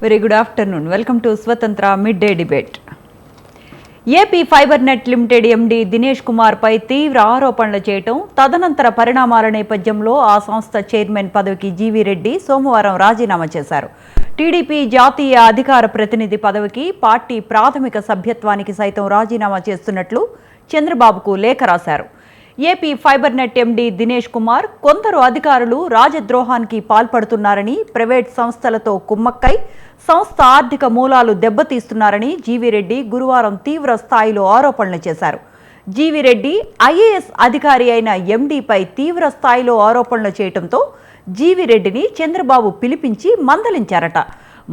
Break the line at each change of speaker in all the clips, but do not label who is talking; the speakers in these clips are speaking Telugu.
Very good afternoon. Welcome to Swatantra mid day debate. AP fiber net limited MD Dinesh Kumar పై తీవ్ర ఆరోపణలు చేయటం, తదనంతర పరిణామాల నేపథ్యంలో ఆ సంస్థ చైర్మన్ పదవికి జీవీ రెడ్డి సోమవారం రాజీనామా చేశారు. టీడీపీ జాతీయ అధికార ప్రతినిధి పదవికి, పార్టీ ప్రాథమిక సభ్యత్వానికి సైతం రాజీనామా చేస్తున్నట్లు చంద్రబాబుకు లేఖ రాశారు. AP fiber net MD Dinesh Kumar కొందరు అధికారులు రాజద్రోహానికి పాల్పడుతున్నారని, ప్రైవేట్ సంస్థలతో కుమ్మక్కై సంస్థ ఆర్థిక మూలాలు దెబ్బతీస్తున్నారని జీవీ రెడ్డి గురువారం తీవ్ర స్థాయిలో ఆరోపణలు చేశారు. జీవీ రెడ్డి ఐఏఎస్ అధికారి అయిన ఎండీపై తీవ్ర స్థాయిలో ఆరోపణలు చేయడంతో జీవీ రెడ్డిని చంద్రబాబు పిలిపించి మందలించారట.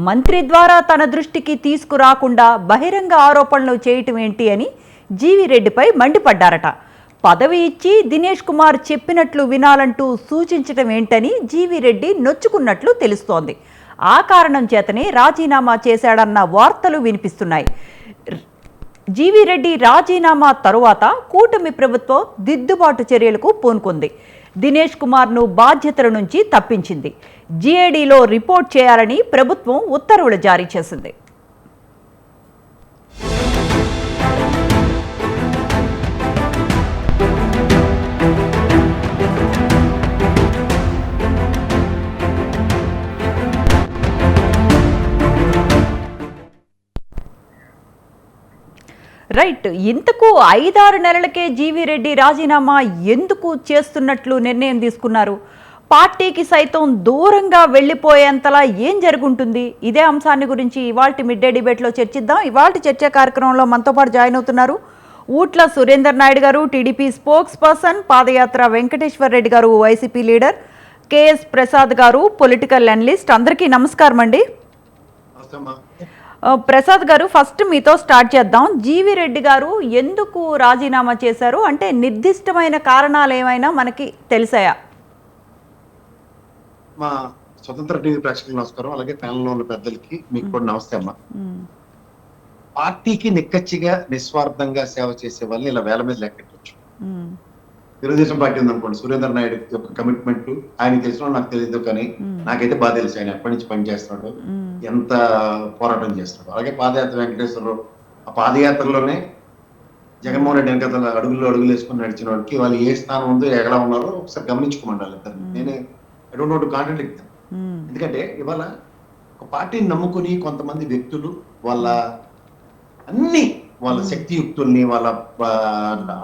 మంత్రి ద్వారా తన దృష్టికి తీసుకురాకుండా బహిరంగ ఆరోపణలు చేయటం ఏంటి అని జీవీ రెడ్డిపై మండిపడ్డారట. పదవి ఇచ్చి దినేష్ కుమార్ చెప్పినట్లు వినాలంటూ సూచించడం ఏంటని జీవీ రెడ్డి నొచ్చుకున్నట్లు తెలుస్తోంది. ఆ కారణం చేతనే రాజీనామా చేశాడన్న వార్తలు వినిపిస్తున్నాయి. జీవీ రెడ్డి రాజీనామా తరువాత కూటమి ప్రభుత్వం దిద్దుబాటు చర్యలకు పూనుకుంది. దినేష్ కుమార్ను బాధ్యతల నుంచి తప్పించింది. జీఏడీలో రిపోర్ట్ చేయాలని ప్రభుత్వం ఉత్తర్వులు జారీ చేసింది. రైట్. ఇంతకు 5-6 నెలలకే జీవీ రెడ్డి రాజీనామా ఎందుకు చేస్తున్నట్లు నిర్ణయం తీసుకున్నారు? పార్టీకి సైతం దూరంగా వెళ్ళిపోయేంతలా ఏం జరుగుంటుంది? ఇదే అంశాన్ని గురించి ఇవాల్టి మిడ్ డే డిబేట్లో చర్చిద్దాం. ఇవాల్టి చర్చా కార్యక్రమంలో మనతో పాటు జాయిన్ అవుతున్నారు ఊట్ల సురేందర్ నాయుడు గారు, టీడీపీ స్పోక్స్ పర్సన్, పాదయాత్ర వెంకటేశ్వర్ రెడ్డి గారు, వైసీపీ లీడర్, కేఎస్ ప్రసాద్ గారు, పొలిటికల్ అనలిస్ట్. అందరికీ నమస్కారం అండి. ప్రసాద్ గారు, ఫస్ట్ మీతో స్టార్ట్ చేద్దాం. జీవీ రెడ్డి గారు ఎందుకు రాజీనామా చేశారు? అంటే నిర్దిష్టమైన కారణాలు ఏమైనా మనకి తెలిసాయా?
మా స్వతంత్ర టీవీ ప్రేక్షకులకు నమస్కారం, అలాగే ప్యానెల్లో ఉన్న పెద్దలకి మీకు కూడా నమస్తే అమ్మా. పార్టీకి నిక్కచ్చిగా నిస్వార్థంగా సేవ చేసే వాళ్ళని ఇలా వేల మీద లెక్కెట్టచ్చు. తెలుగుదేశం పార్టీ ఉందనుకోండి, సురేంద్ర నాయుడు యొక్క కమిట్మెంట్ ఆయన తెలిసిన నాకు తెలియదు, కానీ నాకైతే బాగా తెలుసు ఆయన ఎప్పటి నుంచి పని చేస్తున్నాడు, ఎంత పోరాటం చేస్తున్నాడు. అలాగే పాదయాత్ర వెంకటేశ్వరరావు, ఆ పాదయాత్రలోనే జగన్మోహన్ రెడ్డి వెనకాల అడుగులు వేసుకుని నడిచిన వాడికి వాళ్ళు ఏ స్థానం ఉందో ఎలా ఉన్నారో ఒకసారి గమనించుకోమంటారు ఇద్దరు. నేనే I don't know to contradict. ఎందుకంటే ఇవాళ ఒక పార్టీని నమ్ముకుని కొంతమంది వ్యక్తులు వాళ్ళ శక్తియుక్తుల్ని, వాళ్ళ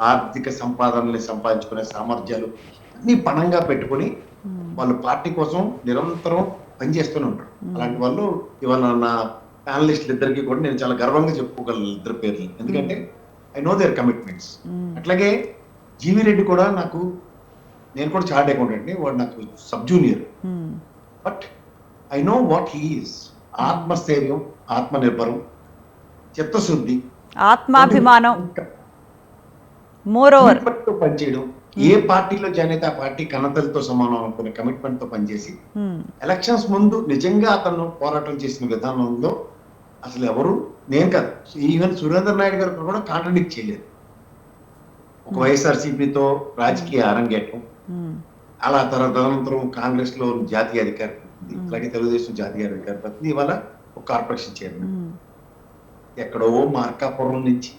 ఆర్థిక సంపాదనని సంపాదించుకునే సామర్థ్యాలు అన్ని పణంగా పెట్టుకుని వాళ్ళు పార్టీ కోసం నిరంతరం పనిచేస్తూనే ఉంటారు. అలాంటి వాళ్ళు ఇవాళ నా ప్యానలిస్టులు ఇద్దరికి కూడా నేను చాలా గర్వంగా చెప్పుకోగలను ఇద్దరు పేర్లు, ఎందుకంటే ఐ నో దేర్ కమిట్మెంట్స్. అట్లాగే జీవీ రెడ్డి కూడా నేను కూడా చార్ట్ అకౌంటెంట్, వాడు నాకు sub junior, but I know what he is. ఆత్మస్థైర్యం, ఆత్మనిర్భరం, చిత్తశుద్ధి,
ఆత్మాభిమానం, మోరోవర్
పనిచేయడం. ఏ పార్టీలో జాయిన్ అయితే ఆ పార్టీ కన్నతలతో సమానం అనుకునే కమిట్మెంట్ తో పనిచేసి ఎలక్షన్స్ ముందు నిజంగా అతను పోరాటం చేసిన విధానంలో అసలు ఎవరు, నేను కాదు, ఈవెన్ సురేంద్ర నాయుడు గారు కూడా కాంట్రడిక్ట్ చేయలేదు. ఒక వైఎస్ఆర్సీపీతో రాజకీయ అరంగేటం, అలా తదనంతరం కాంగ్రెస్ లో జాతీయ అధికారి, అలాగే తెలుగుదేశం జాతీయ అధికారి ప్రతినిధి, ఇవాళ ఒక కార్పొరేషన్ చైర్మన్. ఎక్కడో మార్కాపురం నుంచి,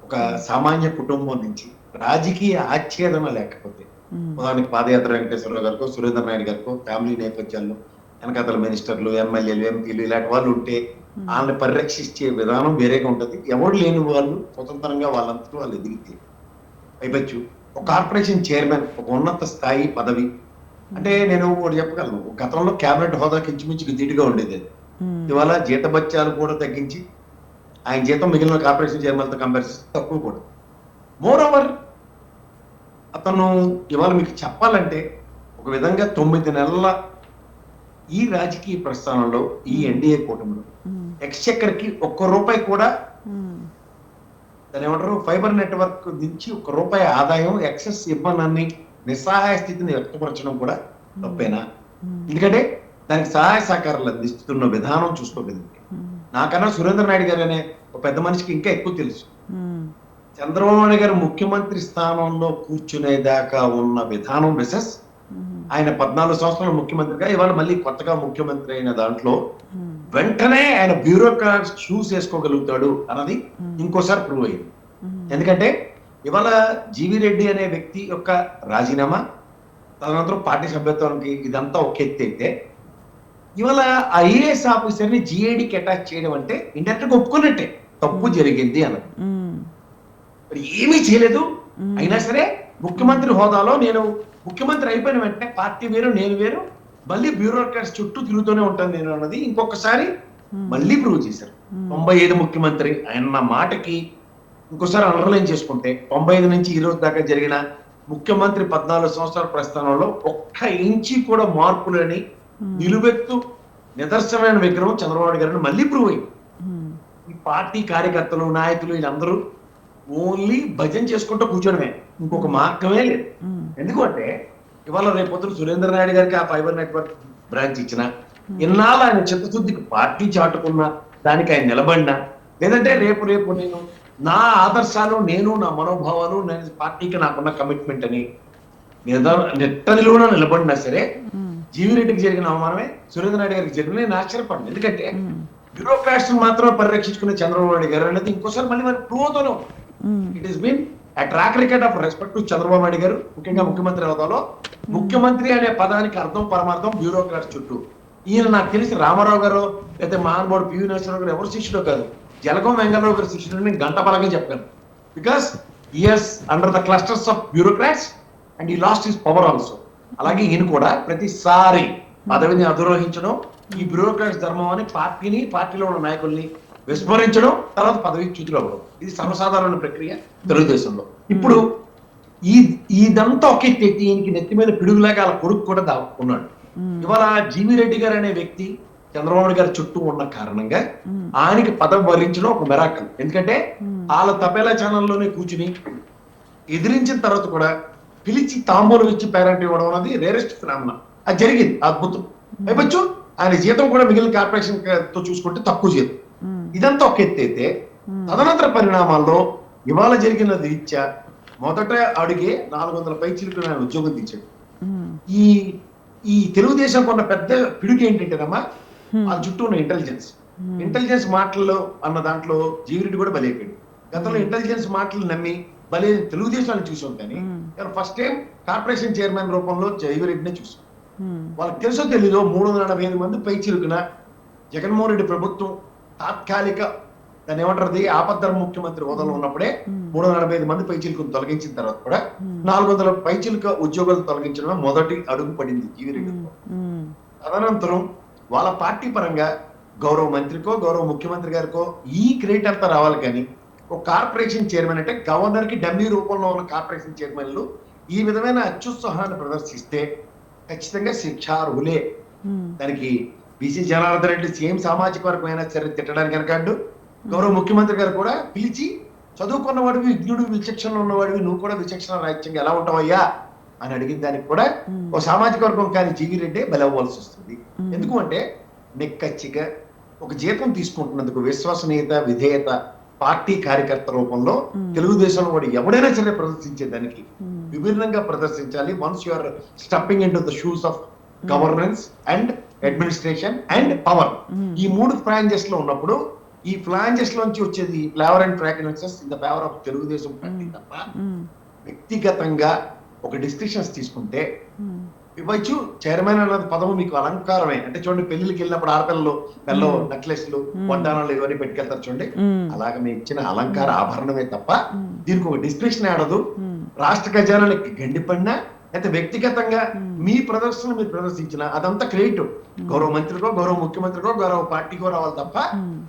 ఒక సామాన్య కుటుంబం నుంచి రాజకీయ ఆచ్ఛేదన లేకపోతే, ఉదాహరణకి పాదయాత్ర వెంకటేశ్వరరావు గారికో సురేంద్ర నాయుడు గారికో ఫ్యామిలీ నేపథ్యాల్లో వెనకాతల మినిస్టర్లు, ఎమ్మెల్యేలు, ఎంపీలు ఇలాంటి వాళ్ళు ఉంటే వాళ్ళని పరిరక్షించే విధానం వేరేగా ఉంటుంది. ఎవరు లేని వాళ్ళు స్వతంత్రంగా వాళ్ళంతా వాళ్ళు ఎదిగితే అయిపోవచ్చు. ఒక కార్పొరేషన్ చైర్మన్ ఒక ఉన్నత స్థాయి పదవి అంటే నేను ఒకటి చెప్పగలను, గతంలో కేబినెట్ హోదాకి ఇంచుమించుకు ధీటుగా ఉండేది. ఇవాళ జీతభత్యాలు కూడా తగ్గించి ఆయన జీతం మిగిలిన కార్పొరేషన్ చైర్మన్తో కంపేర్ చేస్తే తక్కువ కూడా. మోర్ ఓవర్ అతను ఇవాళ మీకు చెప్పాలంటే ఒక విధంగా 9 నెలల ఈ రాజకీయ ప్రస్థానంలో, ఈ ఎన్డీఏ కూటమిలో ఎక్స్చెక్కర్ కి ₹1 కూడా దాని ఏమంటారు ఫైబర్ నెట్వర్క్ నుంచి ₹1 ఆదాయం ఎక్సెస్ ఇవ్వనని నిస్సహాయ స్థితిని వ్యక్తపరచడం కూడా తప్పేనా? ఎందుకంటే దానికి సహాయ సహకారాలు అందిస్తున్న విధానం చూసుకోగలిగింది. నాకన్నా సురేంద్ర నాయుడు గారు అనే ఒక పెద్ద మనిషికి ఇంకా ఎక్కువ తెలుసు. చంద్రబాబు నాయుడు గారు ముఖ్యమంత్రి స్థానంలో కూర్చునేదాకా ఉన్న విధానం ఆయన 14 సంవత్సరాల ముఖ్యమంత్రిగా ఇవాళ మళ్ళీ కొత్తగా ముఖ్యమంత్రి అయిన దాంట్లో వెంటనే ఆయన బ్యూరోక్రాట్స్ షూస్ వేసుకోగలుగుతాడు అన్నది ఇంకోసారి ప్రూవ్ అయింది. ఎందుకంటే ఇవాళ జీవి రెడ్డి అనే వ్యక్తి యొక్క రాజీనామా, తదనంతరం పార్టీ సభ్యత్వానికి ఇదంతా ఒక ఎత్తి అయితే, ఇవాళ ఐఏఎస్ ఆఫీసర్ ని జిఐడికి అటాచ్ చేయడం అంటే ఇండైరెక్ట్ గా ఒప్పుకున్నట్టే తప్పు జరిగింది అన్నది. మరి ఏమీ చేయలేదు. అయినా సరే ముఖ్యమంత్రి హోదాలో నేను ముఖ్యమంత్రి అయిపోయిన వెంటనే పార్టీ వేరు నేను వేరు, మళ్ళీ బ్యూరోక్రాట్స్ చుట్టూ తిరుగుతూనే ఉంటాను నేను అన్నది ఇంకొకసారి మళ్ళీ ప్రూవ్ చేశారు. 95 ముఖ్యమంత్రి ఆయన మాటకి ఇంకోసారి అండర్లైన్ చేసుకుంటే 95 నుంచి ఈ రోజు దాకా జరిగిన ముఖ్యమంత్రి 14 సంవత్సరాల ప్రస్థానంలో ఒక్క ఇంచి కూడా మార్పులని నిలువెత్తు నిదర్శనమైన విగ్రహం చంద్రబాబు నాయుడు గారిని మళ్ళీ ప్రూవ్ అయింది. ఈ పార్టీ కార్యకర్తలు నాయకులు వీళ్ళందరూ ఓన్లీ భజన చేసుకుంటూ కూర్చోడమే, ఇంకొక మార్గమే లేదు. ఎందుకంటే ఇవాళ రేపొద్దున సురేంద్ర నాయుడు గారికి ఆ ఫైబర్ నెట్వర్క్ బ్రాంచ్ ఇచ్చిన, ఇన్నాళ్ళు ఆయన చిత్తశుద్ధికి పార్టీ చాటుకున్న దానికి ఆయన నిలబడినా, లేదంటే రేపు నేను నా ఆదర్శాలు, నేను నా మనోభావాలు, నేను పార్టీకి నాకున్న కమిట్మెంట్ అని నిట్టనిలువున నిలబడినా సరే జీవి రెడ్డికి జరిగిన అవమానమే సురేంద్ర నాయుడు గారికి జరిగిన నేను ఆశ్చర్యపడ్డాను. ఎందుకంటే బ్యూరోక్రాట్స్ మాత్రమే పరిరక్షించుకునే చంద్రబాబు నాయుడు గారు అనేది ఇంకోసారి మళ్ళీ మరి ప్రూవ్ అవుతాను. It is been a track record of respect to Chandrababu Naidu గారు. ముఖ్యంగా ముఖ్యమంత్రి హోదాలో ముఖ్యమంత్రి అనే పదానికి అర్థం పరమార్థం బ్యూరోక్రాట్స్ చుట్టూ. ఈయన నాకు తెలిసి రామారావు గారు లేదా మహానుభావుడు పివి నరసింహారావు గారు ఎవరు శిష్యుడో కాదు, జలగం వెంగళరావు గారు శిష్యుడు నేను గంట పరంగా చెప్పాను. Because years under the clusters of bureaucrats and ఈ లాస్ట్ హిస్ పవర్ ఆల్సో. అలాగే ఈయన కూడా ప్రతిసారి పదవిని అధిరోహించడం, ఈ బ్యూరోక్రాట్స్ ధర్మం అని పార్టీలో ఉన్న నాయకుల్ని విస్మరించడం, తర్వాత పదవి చ్యుతులు అవ్వడం, ఇది సర్వసాధారణ ప్రక్రియ తెలుగుదేశంలో. ఇప్పుడు ఇదంతా ఒక ఎత్తి, ఈయనకి నెత్తి మీద పిడుగులాగా వాళ్ళ కొడుకు కూడా దాక్కున్నాడు. ఇవాళ జీవి రెడ్డి గారు అనే వ్యక్తి చంద్రబాబు గారి చుట్టూ ఉన్న కారణంగా ఆయనకి పదవి వరించడం ఒక మెరాకల్. ఎందుకంటే వాళ్ళ తపేలా ఛానల్లోనే కూర్చుని ఎదిరించిన తర్వాత కూడా పిలిచి తాంబూలం ఇచ్చి పేరెంట్ ఇవ్వడం అనేది రేరెస్ట్ ఫినామినా. అది జరిగింది, అద్భుతం. అయిపోవచ్చు ఆయన జీతం కూడా మిగిలిన కార్పొరేషన్ తో చూసుకుంటే తక్కువ జీతం. ఇదంతా ఒక ఎత్తి అయితే, తదనంతర పరిణామాల్లో ఇవాళ జరిగిన రీత్యా మొదట అడిగే 400 పైచిలకు ఆయన ఉద్యోగం తెచ్చాడు. ఈ తెలుగుదేశం కొన్న పెద్ద పిడుగు ఏంటంటేనమ్మా ఆ చుట్టూ ఉన్న ఇంటెలిజెన్స్ మాటల్లో అన్న దాంట్లో జీవిరెడ్డి కూడా బలైపోయాడు. గతంలో ఇంటెలిజెన్స్ మాటలు నమ్మి బలే తెలుగుదేశాన్ని చూసి ఉంటాను. ఫస్ట్ టైం కార్పొరేషన్ చైర్మన్ రూపంలో జీవిరెడ్డినే చూసాం. వాళ్ళకి తెలుసో తెలీదో 385 మంది పైచిలుకున జగన్మోహన్ రెడ్డి ప్రభుత్వం తాత్కాలిక దాన్ని ఏమంటారు ఆపద్ధర్మ ముఖ్యమంత్రి హోదాలో ఉన్నప్పుడే 385 మంది పైచిలుకును తొలగించిన తర్వాత కూడా 400 పైచిలుక ఉద్యోగాలు తొలగించడమే మొదటి అడుగు పడింది జీవిరెడ్డితో. తదనంతరం వాళ్ళ పార్టీ పరంగా గౌరవ మంత్రికో గౌరవ ముఖ్యమంత్రి గారికో ఈ క్రెడిట్ అంతా రావాలి. కానీ ఒక కార్పొరేషన్ చైర్మన్ అంటే గవర్నర్ కి డమ్మీ రూపంలో ఉన్న కార్పొరేషన్ చైర్మన్లు ఈ విధమైన అత్యుత్సాహాన్ని ప్రదర్శిస్తే ఖచ్చితంగా శిక్షార్హులే. దానికి బీసీ జనార్దన్ రెడ్డి సేమ్ సామాజిక వర్గం అయినా సరే తిట్టడానికి అనకాడు. గౌరవ ముఖ్యమంత్రి గారు కూడా పిలిచి చదువుకున్నవాడివి, విజ్ఞుడు, విచక్షణ ఉన్నవాడివి, నువ్వు కూడా విచక్షణ రాజ్యంగా ఎలా ఉంటావయ్యా అని అడిగిన దానికి కూడా ఒక సామాజిక వర్గం కానీ జీవి రెడ్డి బలవ్వాల్సి వస్తుంది. ఎందుకు అంటే నిక్కచ్చిగా ఒక జీతం తీసుకుంటున్నందుకు విశ్వసనీయత, విధేయత పార్టీ కార్యకర్త రూపంలో తెలుగుదేశంలో వాడు ఎవడైనా సరే ప్రదర్శించేదానికి విభిన్నంగా ప్రదర్శించాలి. Once you are stepping in to the shoes of governance and administration and power, ఈ 3 ఫ్రాంచెస్ లో ఉన్నప్పుడు ఈ ఫ్లాంజెస్ లోంచి వచ్చేది flavour and fragrances in the favour of Telugu Desam party తప్ప వ్యక్తిగతంగా ఒక డిస్కషన్స్ తీసుకుంటే ఇవ్వచ్చు. చైర్మన్ అన్నది పదము మీకు అలంకారమే. అంటే చూడండి, పెళ్లికి వెళ్ళినప్పుడు ఆడపిల్లలు మెల్లో నెక్లెస్లు, వడ్డానాలు ఇవన్నీ పెట్టుకెళ్తారు చూడండి, అలాగే మీ ఇచ్చిన అలంకార ఆభరణమే తప్ప దీనికి ఒక డిస్క్రిప్షన్ ఆడదు. రాష్ట్ర ఖజానాలకి గండిపడినా అయితే వ్యక్తిగతంగా మీ ప్రదర్శన మీరు ప్రదర్శించిన అదంతా క్రెడిట్ గౌరవ మంత్రికో గౌరవ ముఖ్యమంత్రికో గౌరవ పార్టీకో రావాలి తప్ప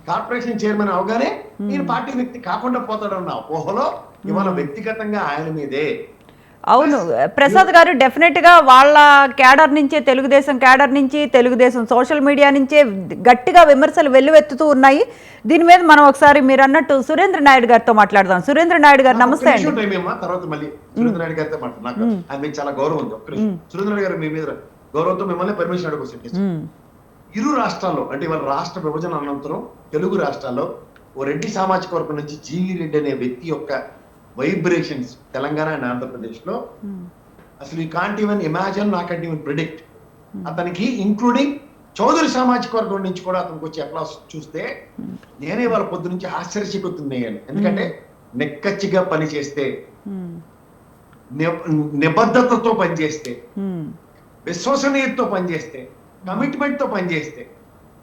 కార్పొరేషన్ చైర్మన్ అవగానే నేను పార్టీ వ్యక్తి కాకుండా పోతాడన్న అపోహలో ఇవాళ వ్యక్తిగతంగా ఆయన మీదే.
అవును ప్రసాద్ గారు, డెఫినెట్ గా వాళ్ళ క్యాడర్ నుంచే, తెలుగుదేశం క్యాడర్ నుంచి, తెలుగుదేశం సోషల్ మీడియా నుంచే గట్టిగా విమర్శలు వెల్లువెత్తుతూ ఉన్నాయి. దీని మీద మనం ఒకసారి మీరు అన్నట్టు సురేంద్ర నాయుడు గారితో మాట్లాడదాం. సురేంద్ర నాయుడు గారు నమస్తే అండి.
తర్వాత మళ్ళీ సురేంద్ర నాయుడు గారితో మాట్లాడు, ఆయన మీకు చాలా గౌరవం ఉంది. సురేంద్ర గారు మీ మీద గౌరవంతో మిమ్మల్ని పర్మిషన్ అడుగుతుంది. ఇరు రాష్ట్రాల్లో అంటే ఇవాళ రాష్ట్ర విభజన అనంతరం తెలుగు రాష్ట్రాల్లో ఓ రెడ్డి సామాజిక వర్గం నుంచి జీవి రెడ్డి అనే వ్యక్తి యొక్క వైబ్రేషన్స్ తెలంగాణ అండ్ ఆంధ్రప్రదేశ్ లో అసలు you can't even imagine, not even predict. అతనికి ఇంక్లూడింగ్ చౌదరి సామాజిక వర్గం నుంచి కూడా అతనికి వచ్చి అప్లాస్ చూస్తే నేనే వాళ్ళ పొద్దు నుంచి ఆశ్చర్యపోతున్నాను. ఎందుకంటే నిక్కచ్చిగా పని చేస్తే, నిబద్ధతతో పనిచేస్తే, విశ్వసనీయతతో పనిచేస్తే, కమిట్మెంట్ తో పనిచేస్తే,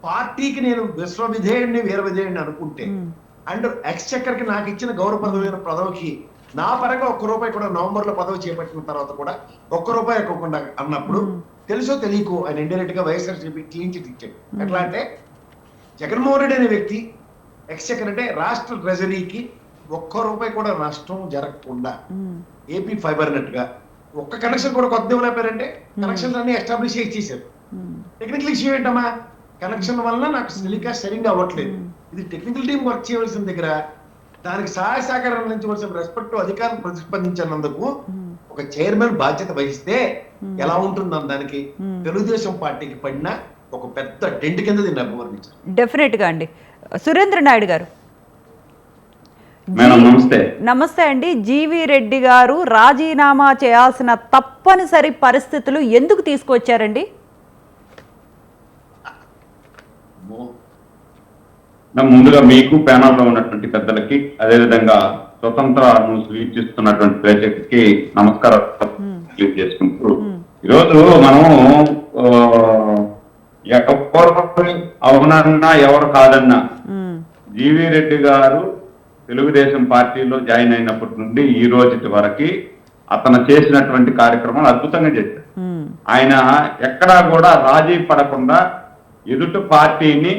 పార్టీకి నేను విశ్వవిధేయుడిని వీర విధేయుడిని అనుకుంటే, అండ్ ఎక్స్చెక్కర్ కి నాకు ఇచ్చిన గౌరవ పదవికి నా పరంగా ₹1 కూడా నవంబర్ లో పదవి చేపట్టిన తర్వాత కూడా ₹1 ఇవ్వకుండా అన్నప్పుడు తెలుసో తెలియకు ఆయన ఇండైరెక్ట్ గా వైఎస్ఆర్సీపీ క్లీన్ చిట్ ఇచ్చాడు. ఎట్లా అంటే జగన్మోహన్ రెడ్డి అనే వ్యక్తి ఎక్స్చెక్కర్ అంటే రాష్ట్ర ట్రెజరీకి ₹1 కూడా నష్టం జరగకుండా ఏపీ ఫైబర్ నెట్ గా ఒక్క కనెక్షన్ కూడా కొత్త ఇవ్వలేపారంటే కనెక్షన్ అన్ని ఎస్టాబ్లిష్ చేసేసారు. టెక్నికల్ ఇష్యూ ఏంటమ్మా, కనెక్షన్ వల్ల నాకు టెలికాస్ట్ సరిగ్గా అవ్వట్లేదు. ఇది టెక్నికల్ టీం వర్క్ చేయవలసిన దగ్గర దానికి సహాయ సహకారం అందించవలసిన రెస్పెక్ట్ అధికారులు ప్రతిస్పందించినందుకు ఒక చైర్మన్ బాధ్యత వహిస్తే ఎలా ఉంటుందని దానికి తెలుగుదేశం పార్టీకి పడిన ఒక పెద్ద డెంట్ కింద దీన్ని అభివర్ణించారు.
డెఫినెట్ గా అండి. సురేంద్ర నాయుడు గారు నమస్తే అండి. జీవి రెడ్డి గారు రాజీనామా చేయాల్సిన తప్పనిసరి పరిస్థితులు ఎందుకు తీసుకొచ్చారండి?
ముందుగా మీకు ప్యానల్ లో ఉన్నటువంటి పెద్దలకి, అదేవిధంగా స్వతంత్ర న్యూస్ వీక్షిస్తున్నటువంటి ప్రేక్షకులకి నమస్కారం చేసుకుంటూ, ఈరోజు మనము ఎవరు అవునన్నా ఎవరు కాదన్నా జీవి రెడ్డి గారు తెలుగుదేశం పార్టీలో జాయిన్ అయినప్పటి నుండి ఈ రోజు వరకు అతను చేసినటువంటి కార్యక్రమాలు అద్భుతంగా చేశారు. ఆయన ఎక్కడా కూడా రాజీ పడకుండా ఎదుటి పార్టీని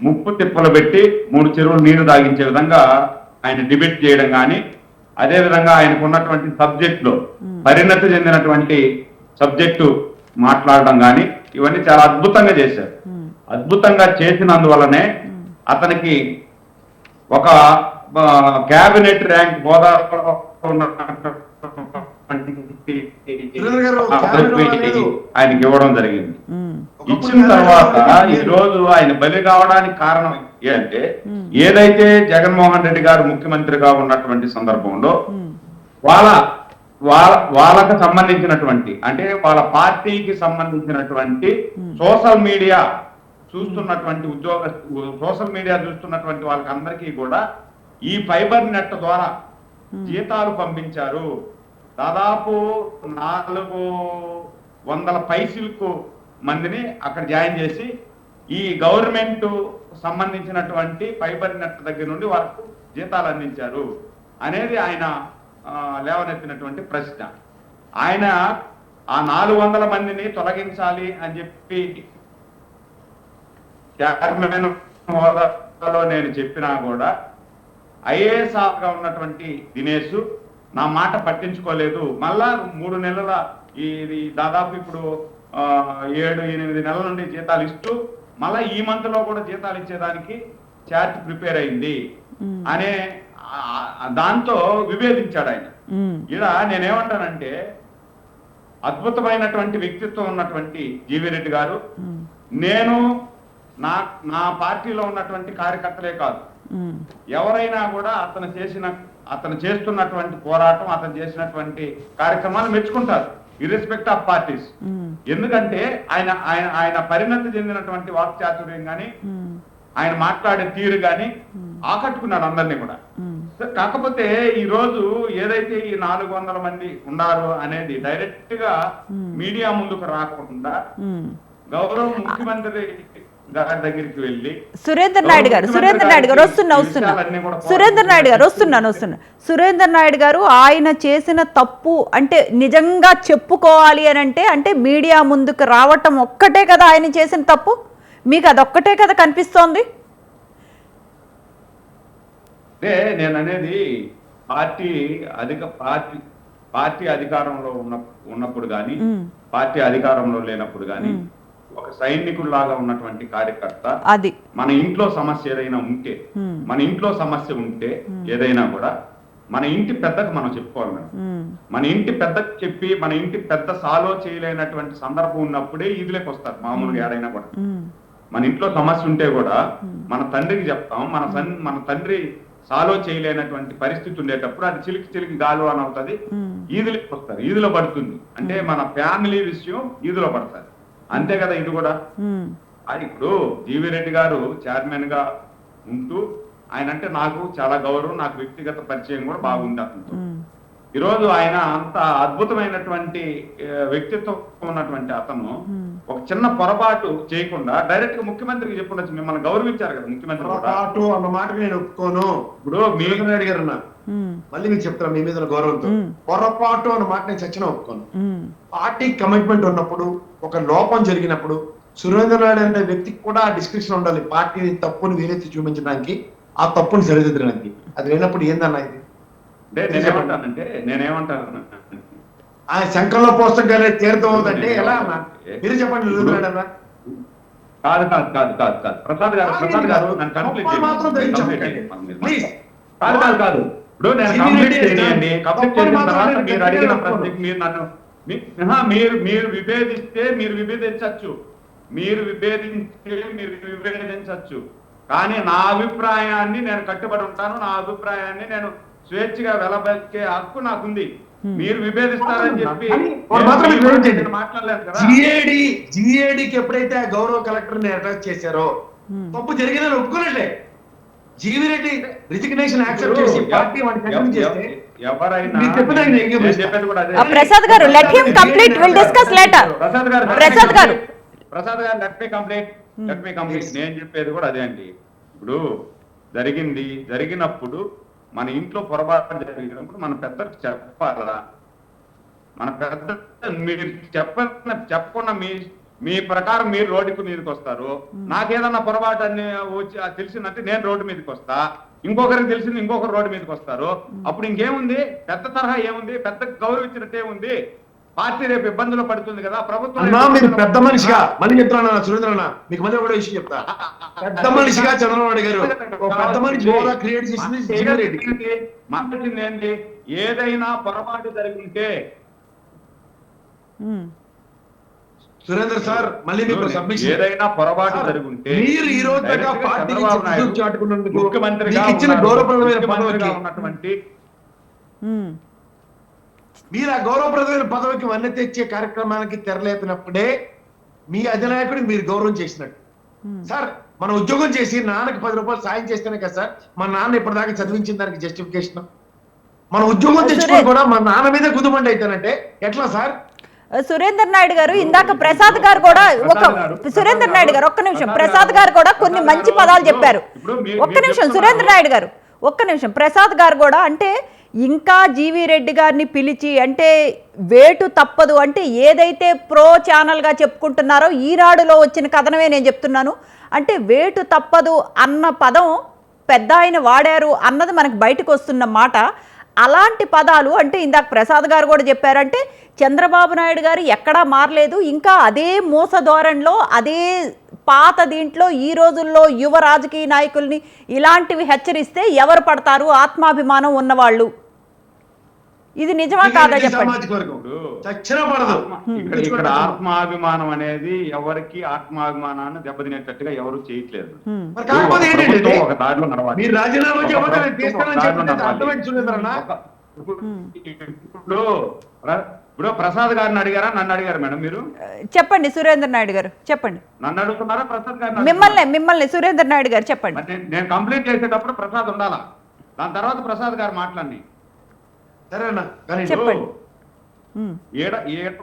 ముప్పు తిప్పలు పెట్టి 3 చెరువులు నీరు తాగించే విధంగా ఆయన డిబేట్ చేయడం కానీ, అదే విధంగా ఆయనకు ఉన్నటువంటి సబ్జెక్టులో పరిణతి చెందినటువంటి సబ్జెక్టు మాట్లాడడం కానీ, ఇవన్నీ చాలా అద్భుతంగా చేశారు. అద్భుతంగా చేసినందువల్లనే అతనికి ఒక క్యాబినెట్ ర్యాంక్ హోదా ఆయనకి ఇవ్వడం జరిగింది. ఇచ్చిన తర్వాత ఈ రోజు ఆయన బలి కావడానికి కారణం ఏంటంటే, ఏదైతే జగన్మోహన్ రెడ్డి గారు ముఖ్యమంత్రిగా ఉన్నటువంటి సందర్భంలో వాళ్ళకు సంబంధించినటువంటి, అంటే వాళ్ళ పార్టీకి సంబంధించినటువంటి సోషల్ మీడియా చూస్తున్నటువంటి సోషల్ మీడియా చూస్తున్నటువంటి వాళ్ళకి అందరికీ కూడా ఈ ఫైబర్ నెట్ ద్వారా జీతాలు పంపించారు. దాదాపు 400 పైసలకు మందిని అక్కడ జాయిన్ చేసి ఈ గవర్నమెంట్ సంబంధించినటువంటి ఫైబర్ నెట్ దగ్గర నుండి వాళ్ళకు జీతాలు అందించారు అనేది ఆయన లేవనెత్తినటువంటి ప్రశ్న. ఆయన ఆ 400 మందిని తొలగించాలి అని చెప్పి చైర్మన్ హోదాలో నేను చెప్పినా కూడా ఐఏఎస్ గా ఉన్నటువంటి దినేష్ నా మాట పట్టించుకోలేదు. మళ్ళా 3 నెలల ఇది దాదాపు ఇప్పుడు 7-8 నెలల నుండి జీతాలు ఇస్తూ మళ్ళా ఈ మంత్ లో కూడా జీతాలు ఇచ్చేదానికి చార్ట్ ప్రిపేర్ అయింది అనే దాంతో విభేదించాడు ఆయన. ఇలా నేనేమంటానంటే, అద్భుతమైనటువంటి వ్యక్తిత్వం ఉన్నటువంటి జీవి రెడ్డి గారు, నేను నా పార్టీలో ఉన్నటువంటి కార్యకర్తలే కాదు, ఎవరైనా కూడా అతను చేస్తున్నటువంటి పోరాటం, అతను చేసినటువంటి కార్యక్రమాలు మెచ్చుకుంటారు, ఇర్రెస్పెక్ట్ ఆఫ్ పార్టీస్. ఎందుకంటే ఆయన పరిణతి చెందినటువంటి వాక్చాతుర్యం గాని, ఆయన మాట్లాడే తీరు గాని ఆకట్టుకున్నాడు అందరినీ కూడా. కాకపోతే ఈ రోజు ఏదైతే ఈ 400 మంది ఉన్నారు అనేది డైరెక్ట్ గా మీడియా ముందుకు రాకుండా గౌరవ ముఖ్యమంత్రి దగ్గరికి వెళ్ళి,
సురేంద్ర నాయుడు గారు ఆయన చేసిన తప్పు అంటే నిజంగా చెప్పుకోవాలి అని అంటే మీడియా ముందుకు రావటం ఒక్కటే కదా ఆయన చేసిన తప్పు? మీకు అదొక్కటే కదా కనిపిస్తోంది?
నేను అనేది పార్టీ అధికారంలో ఉన్నప్పుడు కానీ, పార్టీ అధికారంలో లేనప్పుడు కానీ, ఒక సైనికుడు లాగా ఉన్నటువంటి కార్యకర్త
అది
మన ఇంట్లో సమస్య ఏదైనా ఉంటే, మన ఇంట్లో సమస్య ఉంటే ఏదైనా కూడా మన ఇంటి పెద్దకు మనం చెప్పుకోవాలి మేడం. మన ఇంటి పెద్దకు చెప్పి మన ఇంటి పెద్ద సాల్వ్ చేయలేనటువంటి సందర్భం ఉన్నప్పుడే ఈదులోకి వస్తారు మామూలుగా ఏడైనా కూడా. మన ఇంట్లో సమస్య ఉంటే కూడా మన తండ్రికి చెప్తాం, మన తండ్రి సాల్వ్ చేయలేనటువంటి పరిస్థితి ఉండేటప్పుడు అది చిలికి గాలు అని అవుతుంది, ఈదులోకి వస్తారు, ఈదులో పడుతుంది. అంటే మన ఫ్యామిలీ విషయం ఈదులో పడుతుంది, అంతే కదా ఇది కూడా. అది ఇప్పుడు జీవి రెడ్డి గారు చైర్మన్ గా ఉంటూ ఆయన అంటే నాకు చాలా గౌరవం, నాకు వ్యక్తిగత పరిచయం కూడా బాగుంది అతనితో. ఈరోజు ఆయన అంత అద్భుతమైనటువంటి వ్యక్తిత్వం ఉన్నటువంటి అతను ఒక చిన్న పొరపాటు చేయకుండా డైరెక్ట్ గా ముఖ్యమంత్రికి చెప్పుండొచ్చు. మిమ్మల్ని గౌరవించారు కదా ముఖ్యమంత్రి కూడా.
పొరపాటు అన్న మాట నేను ఒప్పుకోను.
ఇప్పుడు మీరు
అడిగారు మళ్ళీ మీకు చెప్తాను మీ మీద గౌరవంతో. పొరపాటు అన్న మాట నేను చచ్చిన ఒప్పుకోను. పార్టీ కమిట్మెంట్ ఉన్నప్పుడు, ఒక లోపం జరిగినప్పుడు సురేంద్ర నాయుడు అనే వ్యక్తికి కూడా డిస్క్రిప్షన్ ఉండాలి. పార్టీ తప్పుని వేలెత్తి చూపించడానికి, ఆ తప్పుని సరిదిద్దడానికి. అది లేనప్పుడు ఏందన్నా ఇది?
నేనేమంటాను
ఆయన శంకర్లో పోస్తం కానీ తీర్థమవుతుందంటే ఎలా అన్నా? మీరు చెప్పండి. సురేంద్ర
కాదు కాదు కాదు కాదు కాదు ప్రసాద్ గారు నన్ను కంప్లీట్ కాదు కాదు కాదు ఇప్పుడు నేను కంప్లీట్ చేయండి. కంప్లీట్ చేసిన తర్వాత మీరు అడిగిన ప్రశ్నకి మీరు నన్ను మీరు విభేదిస్తే మీరు విభేదించవచ్చు, మీరు విభేదించవచ్చు. కానీ నా అభిప్రాయాన్ని నేను కట్టుబడి ఉంటాను. నా అభిప్రాయాన్ని నేను స్వేచ్ఛగా వెలబెక్కే హక్కు నాకుంది. మీరు విభేదిస్తారని చెప్పి మాట్లాడలేదు కదా.
జిఏడికి ఎప్పుడైతే ఆ గౌరవ కలెక్టర్ ని అటాచ్ చేశారో తప్పు జరిగిందని ఒప్పుకోలేట్లే. జీవిరెడ్డి రిజిగ్నేషన్ యాక్సెప్ట్ చేసి పార్టీ
ప్రసాద్ గారు let him complete, will discuss later. Prasad గారు
లెట్ మీ కంప్లీట్. నేను చెప్పేది కూడా అదే అండి. ఇప్పుడు జరిగినప్పుడు మన ఇంట్లో పొరపాటు జరిగినప్పుడు మన పెద్దలకు చెప్పాలా? మన పెద్ద మీరు చెప్పకుండా మీ ప్రకారం మీరు రోడ్డుకు మీదకి వస్తారు. నాకేదన్నా పొరపాటు అని వచ్చి తెలిసిందంటే నేను రోడ్డు మీదకి వస్తా, ఇంకొకరికి తెలిసింది ఇంకొకరు రోడ్డు మీదకి వస్తారు. అప్పుడు ఇంకేముంది? పెద్ద తరహా ఏముంది? పెద్ద గౌరవించినట్టే ఉంది. పార్టీ రేపు ఇబ్బందులు పడుతుంది కదా ప్రభుత్వం.
మీరు పెద్ద మనిషిగా మళ్ళీ చెప్తాను సురేంద్ర అన్న, మీకు మళ్ళీ కూడా విషయం చెప్తా. పెద్ద మనిషిగా చంద్రబాబు నాయుడు గారు పెద్ద మనిషి క్రియేట్ చేసింది జీవిరెడ్డి.
మాట్లాడింది ఏంటి? ఏదైనా పొరపాటు జరిగితే
సురేంద్ర సార్ మళ్ళీ మీకు సబ్మిషన్,
ఏదైనా పొరపాటు జరుగుంటే
మీరు ఈ రోజు
ముఖ్యమంత్రిగా
ఇచ్చిన గౌరవప్రదమైన పదవికి
ఉన్నటువంటి
మీరు ఆ గౌరవప్రదమైన పదవికి వన్నె తెచ్చే కార్యక్రమానికి తెరలేపినప్పుడే మీ అధినాయకుడికి మీరు గౌరవం చేసినట్టు. సార్ మనం ఉద్యోగం చేసి నాన్నకి 10 రూపాయలు సాయం చేస్తేనే కదా సార్ మా నాన్న ఇప్పటిదాకా చదివించిన దానికి జస్టిఫికేషన్. మన ఉద్యోగం తెచ్చుకొని కూడా మా నాన్న మీద గుదిబండి అయితేనంటే ఎట్లా సార్?
సురేందర్ నాయుడు గారు ఇందాక ప్రసాద్ గారు కూడా సురేందర్ నాయుడు గారు ఒక్క నిమిషం, ప్రసాద్ గారు కూడా కొన్ని మంచి పదాలు చెప్పారు. ఒక్క నిమిషం సురేందర్ నాయుడు గారు, ఒక్క నిమిషం. ప్రసాద్ గారు కూడా అంటే ఇంకా జీవి రెడ్డి గారిని పిలిచి అంటే వేటు తప్పదు అంటే ఏదైతే ప్రో ఛానల్గా చెప్పుకుంటున్నారో ఈనాడులో వచ్చిన కథనమే నేను చెప్తున్నాను. అంటే వేటు తప్పదు అన్న పదం పెద్ద ఆయన వాడారు అన్నది మనకు బయటకు వస్తున్న మాట. అలాంటి పదాలు అంటే ఇందాక ప్రసాద్ గారు కూడా చెప్పారంటే చంద్రబాబు నాయుడు గారు ఎక్కడా మారలేదు, ఇంకా అదే మోస ధోరణిలో అదే పాత దీంట్లో ఈ రోజుల్లో యువ రాజకీయ నాయకుల్ని ఇలాంటివి హెచ్చరిస్తే ఎవరు పడతారు? ఆత్మాభిమానం ఉన్నవాళ్ళు. ఇది నిజమా కాదా చెప్పండి.
ఇక్కడ ఆత్మాభిమానం అనేది ఎవరికి ఆత్మాభిమానాన్ని దెబ్బతినేటట్టుగా ఎవరు చేయట్లేదు. ఒక దారిలో నడవాలి. ఇప్పుడు ప్రసాద్ గారిని అడిగారా నన్ను అడిగారా మేడం? మీరు
చెప్పండి సురేందర్ నాయుడు గారు చెప్పండి.
నన్ను అడుగుతున్నారా ప్రసాద్ గారు?
మిమ్మల్ని సురేందర్ నాయుడు గారు చెప్పండి.
నేను కంప్లీట్ చేసేటప్పుడు ప్రసాద్ ఉండాలా, దాని తర్వాత ప్రసాద్ గారు మాట్లాడి సరేనా? కానీ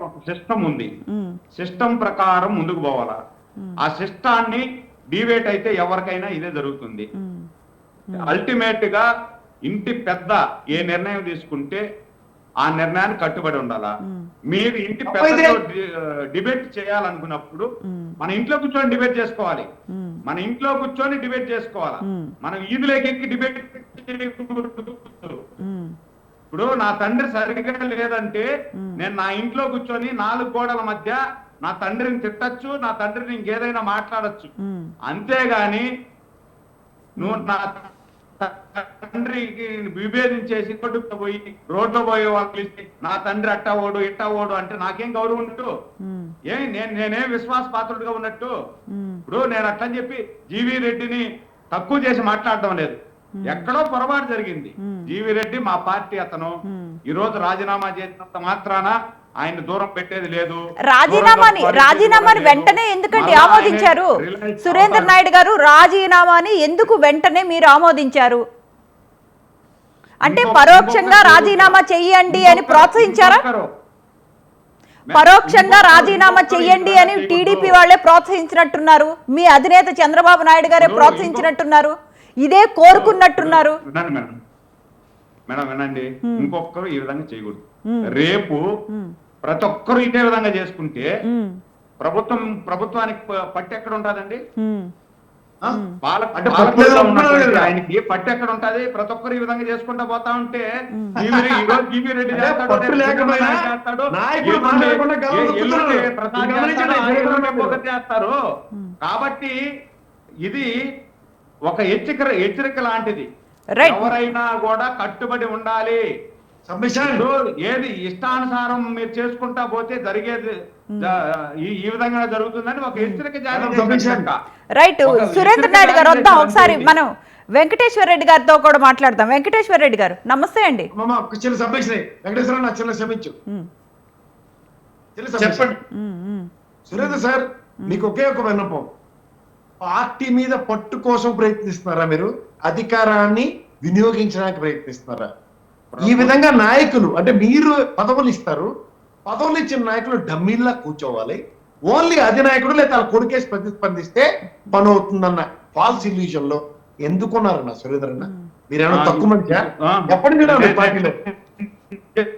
ఒక సిస్టమ్ ఉంది, సిస్టమ్ ప్రకారం ముందుకు పోవాలా. ఆ సిస్టాన్ని డివేట్ అయితే ఎవరికైనా ఇదే జరుగుతుంది. అల్టిమేట్ గా ఇంటి పెద్ద ఏ నిర్ణయం తీసుకుంటే ఆ నిర్ణయానికి కట్టుబడి ఉండాలా. మీరు ఇంటి పెద్దతో డిబేట్ చేయాలనుకున్నప్పుడు మన ఇంట్లో కూర్చొని డిబేట్ చేసుకోవాలి. మన ఇంట్లో కూర్చొని డిబేట్ చేసుకోవాలా. మనం ఈదులోకి ఎక్కి డిబేట్. ఇప్పుడు నా తండ్రి సరిగ్గా లేదంటే నేను నా ఇంట్లో కూర్చొని 4 గోడల మధ్య నా తండ్రిని తిట్టచ్చు, నా తండ్రిని ఇంకేదైనా మాట్లాడచ్చు. అంతేగాని నువ్వు నా తండ్రికి విభేదించేసి రోడ్లో పోయే వాళ్ళు నా తండ్రి అట్టా ఓడు ఇట్టా ఓడు అంటే నాకేం గౌరవం ఉన్నట్టు? నేనేం విశ్వాస పాత్రుడిగా ఉన్నట్టు? ఇప్పుడు నేను అట్లని చెప్పి జీవి రెడ్డిని తక్కువ చేసి మాట్లాడటం లేదు. ఎక్కడో పొరపాటు జరిగింది. జీవి రెడ్డి మా పార్టీ అతను ఈ రోజు రాజీనామా చేసినంత మాత్రాన ఆయన దూరం పెట్టేది లేదు.
రాజీనామాని వెంటనే ఎందుకండి ఆమోదించారు? సురేందర్ నాయుడు గారు రాజీనామాని ఎందుకు వెంటనే మీరు ఆమోదించారు? అంటే పరోక్షంగా రాజీనామా చెయ్యండి అని ప్రోత్సహించారా? పరోక్షంగా రాజీనామా చెయ్యండి అని టీడీపీ వాళ్ళే ప్రోత్సహించినట్టున్నారు, మీ అధినేత చంద్రబాబు నాయుడు గారే ప్రోత్సహించినట్టున్నారు, ఇదే కోరుకున్నట్టున్నారు.
మేడం వినండి, ఇంకొకరు ఈ విధంగా చేయకూడదు. రేపు ప్రతి ఒక్కరు ఇదే విధంగా చేసుకుంటే ప్రభుత్వానికి పట్టి ఎక్కడ ఉంటుందండి? ఆయనకి పట్టి ఎక్కడ ఉంటది? ప్రతి ఒక్కరు ఈ విధంగా చేసుకుంటా పోతా ఉంటే జీవీ రెడ్డి చేస్తాడు, చేస్తారు. కాబట్టి ఇది ఒక హెచ్చరిక లాంటిది. ఎవరైనా కూడా కట్టుబడి ఉండాలి. ఏది ఇష్టానుసారం మీరు చేసుకుంటా పోతే జరిగేది ఈ విధంగా జరుగుతుందని ఒక హెచ్చరిక జారీ.
రైట్. సురేంద్ర నాయుడు గారు వద్దాం ఒకసారి, మనం వెంకటేశ్వర రెడ్డి గారితో కూడా మాట్లాడదాం. వెంకటేశ్వర రెడ్డి గారు నమస్తే అండి.
చెప్పండి సురేంద్ర సార్, మీకు ఒకే ఒక విన్నపం. పార్టీ మీద పట్టు కోసం ప్రయత్నిస్తున్నారా మీరు? అధికారాన్ని వినియోగించడానికి ప్రయత్నిస్తున్నారా? ఈ విధంగా నాయకులు అంటే మీరు పదవులు ఇస్తారు, పదవులు ఇచ్చిన నాయకులు డమ్మీల్లా కూర్చోవాలి. ఓన్లీ అధినాయకుడు లేదా తన కొడుకేసి ప్రతిస్పందిస్తే పని అవుతుందన్న ఫాల్స్ ఇల్యూషన్ లో ఎందుకున్నారన్న సురేంద్రన్న? మీరేమన్నా తక్కువ మంచిగా ఎప్పటి నుంచి పార్టీలో?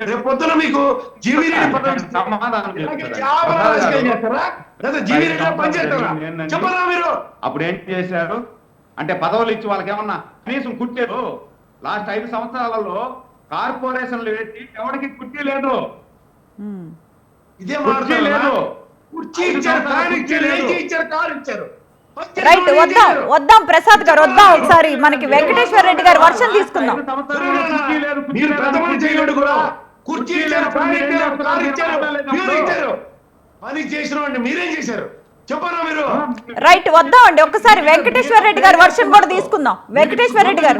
రేపు పొద్దున మీకు జీవీ రెడ్డి చెప్పరా మీరు?
అప్పుడు ఏం చేశారు అంటే పదవులు ఇచ్చి వాళ్ళకి ఏమన్నా కనీసం కుట్టారు? లాస్ట్ 5 సంవత్సరాలలో కార్పొరేషన్లు పెట్టి ఎవరికి కుర్చీ లేదు.
ఇదే
లేదు.
రైట్. వద్దాం ప్రసాద్ గారు, వద్దాం ఒకసారి మనకి వెంకటేశ్వర రెడ్డి గారు వర్షం తీసుకుందాం.
పని చేసిన వాడిని మీరేం చేశారు చెప్పరా మీరు?
రైట్. వద్దాం అండి ఒకసారి వెంకటేశ్వర రెడ్డి గారు వర్షం కూడా తీసుకుందాం. వెంకటేశ్వర రెడ్డి గారు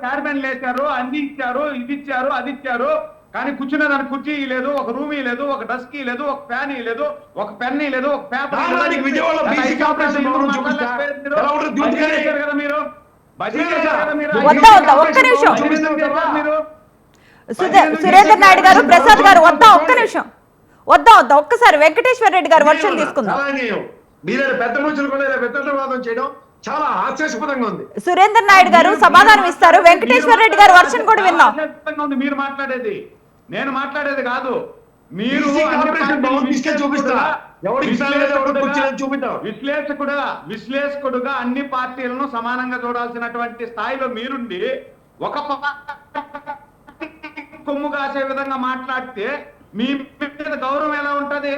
చైర్మన్ లేచారు, అన్ని ఇచ్చారు, ఇది ఇచ్చారు, అది ఇచ్చారు, కానీ కూర్చునే దానికి కుర్చీ లేదు, ఒక రూమ్ లేదు, ఒక డస్క్ లేదు, ఒక ఫ్యాన్ లేదు, ఒక పెన్ లేదు, ఒక పేపర్
రైట్. వద్దాం ఒక్క నిమిషం సురేంద్ర నాయుడు గారు, ప్రసాద్ గారు వద్దాం ఒక్క నిమిషం, వద్దాం ఒక్కసారి వెంకటేశ్వర రెడ్డి గారు వర్షం తీసుకుందాం.
చాలా హాస్యాస్పదంగా ఉంది.
సురేంద్ర నాయుడు గారు సమాధానం ఇస్తారు, వెంకటేశ్వర రెడ్డి గారు వర్షం కూడా విన్నాం.
మీరు మాట్లాడేది నేను మాట్లాడేది కాదు. మీరు విశ్లేషకుడుగా అన్ని పార్టీలను సమానంగా చూడాల్సినటువంటి స్థాయిలో మీరుండి ఒక కొమ్ము కాసే విధంగా మాట్లాడితే మీ మీద గౌరవం ఎలా ఉంటది?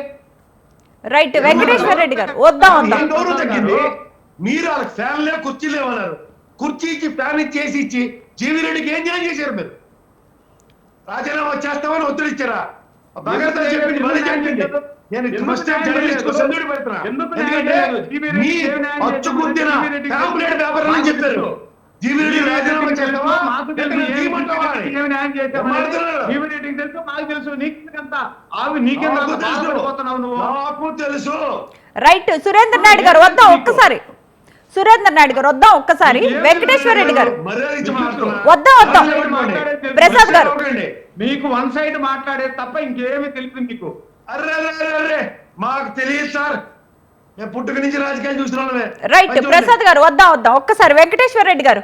రైట్. వెంకటేశ్వర రెడ్డి గారు వద్దాం.
గౌరవం తగ్గింది. మీరు వాళ్ళకి ఫ్యాన్ లేవు, కుర్చీ లేవన్నారు. కుర్చీ ఇచ్చి ఫ్యాన్ ఇచ్చేసి ఇచ్చి జీవీ రెడ్డికి ఏం న్యాయం చేశారు మీరు? రాజీనామా చేస్తామని ఒత్తిడి ఇచ్చారా? చెప్పారు జీవీ రెడ్డి రాజీనామా చేస్తావా? నాకు తెలుసు.
రైట్. సురేంద్ర నాయుడు గారు వద్దాం ఒక్కసారి, సురేంద్ర నాయుడు గారు వద్దాం ఒక్కసారి, వెంకటేశ్వర రెడ్డి గారు వద్దాం, ప్రసాద్ గారు
మీకు వన్ సైడ్ మాట్లాడేది తప్ప ఇంకేమి తెలియదు మీకు?
అర్రే మాకు తెలియదు సార్, నేను పుట్టుక నుంచి రాజకీయాలు చూస్తున్నాను.
రైట్. ప్రసాద్ గారు వద్దాం ఒక్కసారి, వెంకటేశ్వర రెడ్డి గారు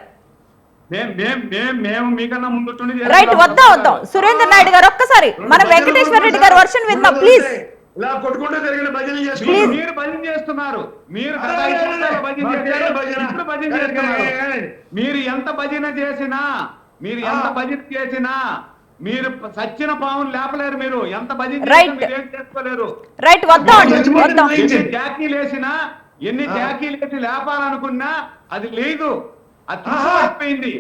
మేము మీకన్నా ముందు
రైట్. వద్దాం సురేంద్ర నాయుడు గారు ఒక్కసారి, మనం వెంకటేశ్వర రెడ్డి గారు వర్షం విందాం ప్లీజ్.
ఇలా కొట్టుకుంటూ జరిగిన భజన
మీరు భజన చేస్తున్నారు. మీరు మీరు ఎంత భజన చేసినా మీరు సచ్చిన పావును లేపలేరు. మీరు ఎంత భజన చేసుకోలేరు.
రైట్. వద్దాం.
జాకీలు వేసినా, ఎన్ని జాకీలు వేసి లేపాలనుకున్నా అది లేదు, అది అయిపోయింది.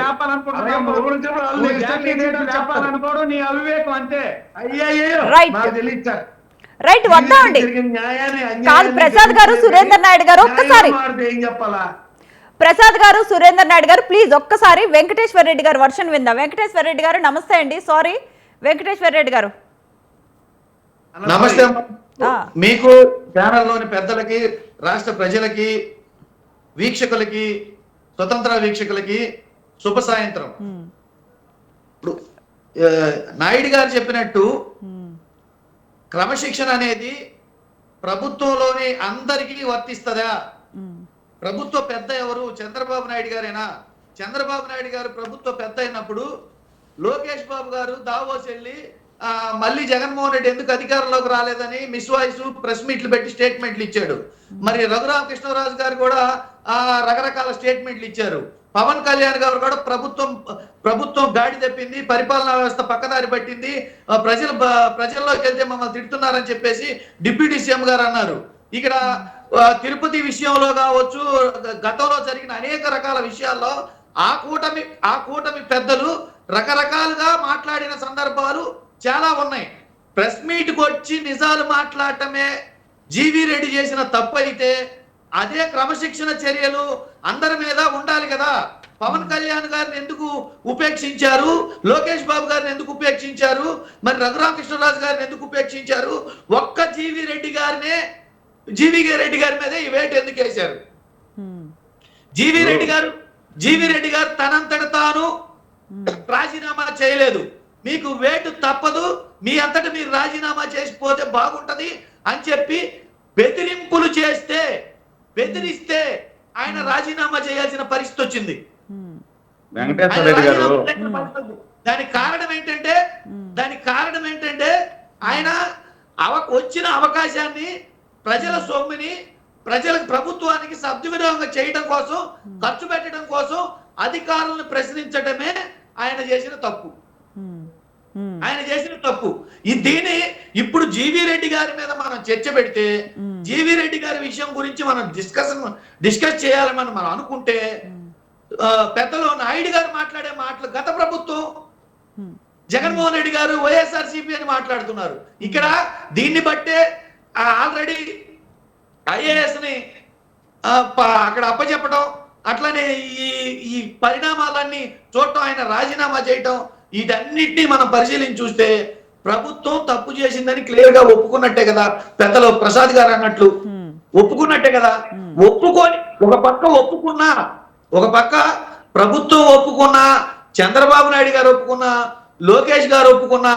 లేపాలనుకోవడం నీ అవివేకం అంతే.
రైట్. వద్దామండి. కాదు ప్రసాద్ గారు, సురేంద్ర నాయుడు గారు ఒక్కసారి,
ఏం చెప్పాలా?
ప్రసాద్ గారు, సురేందర్ నాయుడు గారు, ప్లీజ్ ఒక్కసారి వెంకటేశ్వర రెడ్డి గారు వర్షన్ విందాం. వెంకటేశ్వర రెడ్డి గారు నమస్తే అండి. సారీ వెంకటేశ్వర రెడ్డి గారు
నమస్తే. మీకు ఛానల్లోని పెద్దలకి, రాష్ట్ర ప్రజలకి, వీక్షకులకి, స్వతంత్ర వీక్షకులకి శుభ సాయంత్రం. ఇప్పుడు నాయుడు గారు చెప్పినట్టు క్రమశిక్షణ అనేది ప్రభుత్వంలోని అందరికీ వర్తిస్తుందా? ప్రభుత్వ పెద్ద ఎవరు? చంద్రబాబు నాయుడు గారేనా? చంద్రబాబు నాయుడు గారు ప్రభుత్వ పెద్ద అయినప్పుడు లోకేష్ బాబు గారు దావోస్ వెళ్ళి మళ్ళీ జగన్మోహన్ రెడ్డి ఎందుకు అధికారంలోకి రాలేదని మిస్ వాయిస్ ప్రెస్ మీట్లు పెట్టి స్టేట్మెంట్లు ఇచ్చాడు. మరి రఘురామకృష్ణరాజు గారు కూడా రకరకాల స్టేట్మెంట్లు ఇచ్చారు. పవన్ కళ్యాణ్ గారు కూడా ప్రభుత్వం గాడి తప్పింది, పరిపాలనా వ్యవస్థ పక్కదారి పట్టింది, ప్రజల్లోకి వెళ్తే మమ్మల్ని తిడుతున్నారని చెప్పేసి డిప్యూటీ సీఎం గారు అన్నారు. ఇక్కడ తిరుపతి విషయంలో కావచ్చు, గతంలో జరిగిన అనేక రకాల విషయాల్లో ఆ కూటమి పెద్దలు రకరకాలుగా మాట్లాడిన సందర్భాలు చాలా ఉన్నాయి. ప్రెస్ మీట్కి వచ్చి నిజాలు మాట్లాడటమే జీవీ రెడ్డి చేసిన తప్పు అయితే అదే క్రమశిక్షణ చర్యలు అందరి మీద ఉండాలి కదా. పవన్ కళ్యాణ్ గారిని ఎందుకు ఉపేక్షించారు? లోకేష్ బాబు గారిని ఎందుకు ఉపేక్షించారు? మరి రఘురామకృష్ణరాజు గారిని ఎందుకు ఉపేక్షించారు? ఒక్క జీవీ రెడ్డి రెడ్డి గారి మీద ఈ వేటు ఎందుకు వేశారు? జీవీ రెడ్డి గారు తనంతట తాను రాజీనామా చేయలేదు. మీకు వేటు తప్పదు, మీ అంతటా మీరు రాజీనామా చేసిపోతే బాగుంటది అని చెప్పి బెదిరిస్తే ఆయన రాజీనామా చేయాల్సిన పరిస్థితి వచ్చింది.
వెంకటేశ్వర రెడ్డి గారు
దానికి కారణం ఏంటంటే ఆయన వచ్చిన అవకాశాన్ని, ప్రజల సొమ్ముని ప్రభుత్వానికి సద్వినియోగం చేయడం కోసం, ఖర్చు పెట్టడం కోసం అధికారులను ప్రశ్నించడమే ఆయన చేసిన తప్పు. దీన్ని ఇప్పుడు జీవీ రెడ్డి గారి మీద మనం చర్చ పెడితే, జీవీ రెడ్డి గారి విషయం గురించి మనం డిస్కస్ చేయాలని మనం అనుకుంటే, పెద్దలు నాయుడు గారు మాట్లాడే మాటలు గత ప్రభుత్వం, జగన్మోహన్ రెడ్డి గారు వైఎస్ఆర్సీపీ అని మాట్లాడుతున్నారు. ఇక్కడ దీన్ని బట్టే ఆల్రెడీ ఐఏఎస్ ని అక్కడ అప్పచెప్పడం, అట్లనే ఈ పరిణామాలన్నీ చూడటం, ఆయన రాజీనామా చేయటం, వీటన్నిటినీ మనం పరిశీలించి చూస్తే ప్రభుత్వం తప్పు చేసిందని క్లియర్ గా ఒప్పుకున్నట్టే కదా. పెద్దలు ప్రసాద్ గారు అన్నట్లు ఒప్పుకున్నట్టే కదా. ఒప్పుకొని ఒక పక్క ప్రభుత్వం ఒప్పుకున్నా, చంద్రబాబు నాయుడు గారు ఒప్పుకున్నా, లోకేష్ గారు ఒప్పుకున్నా,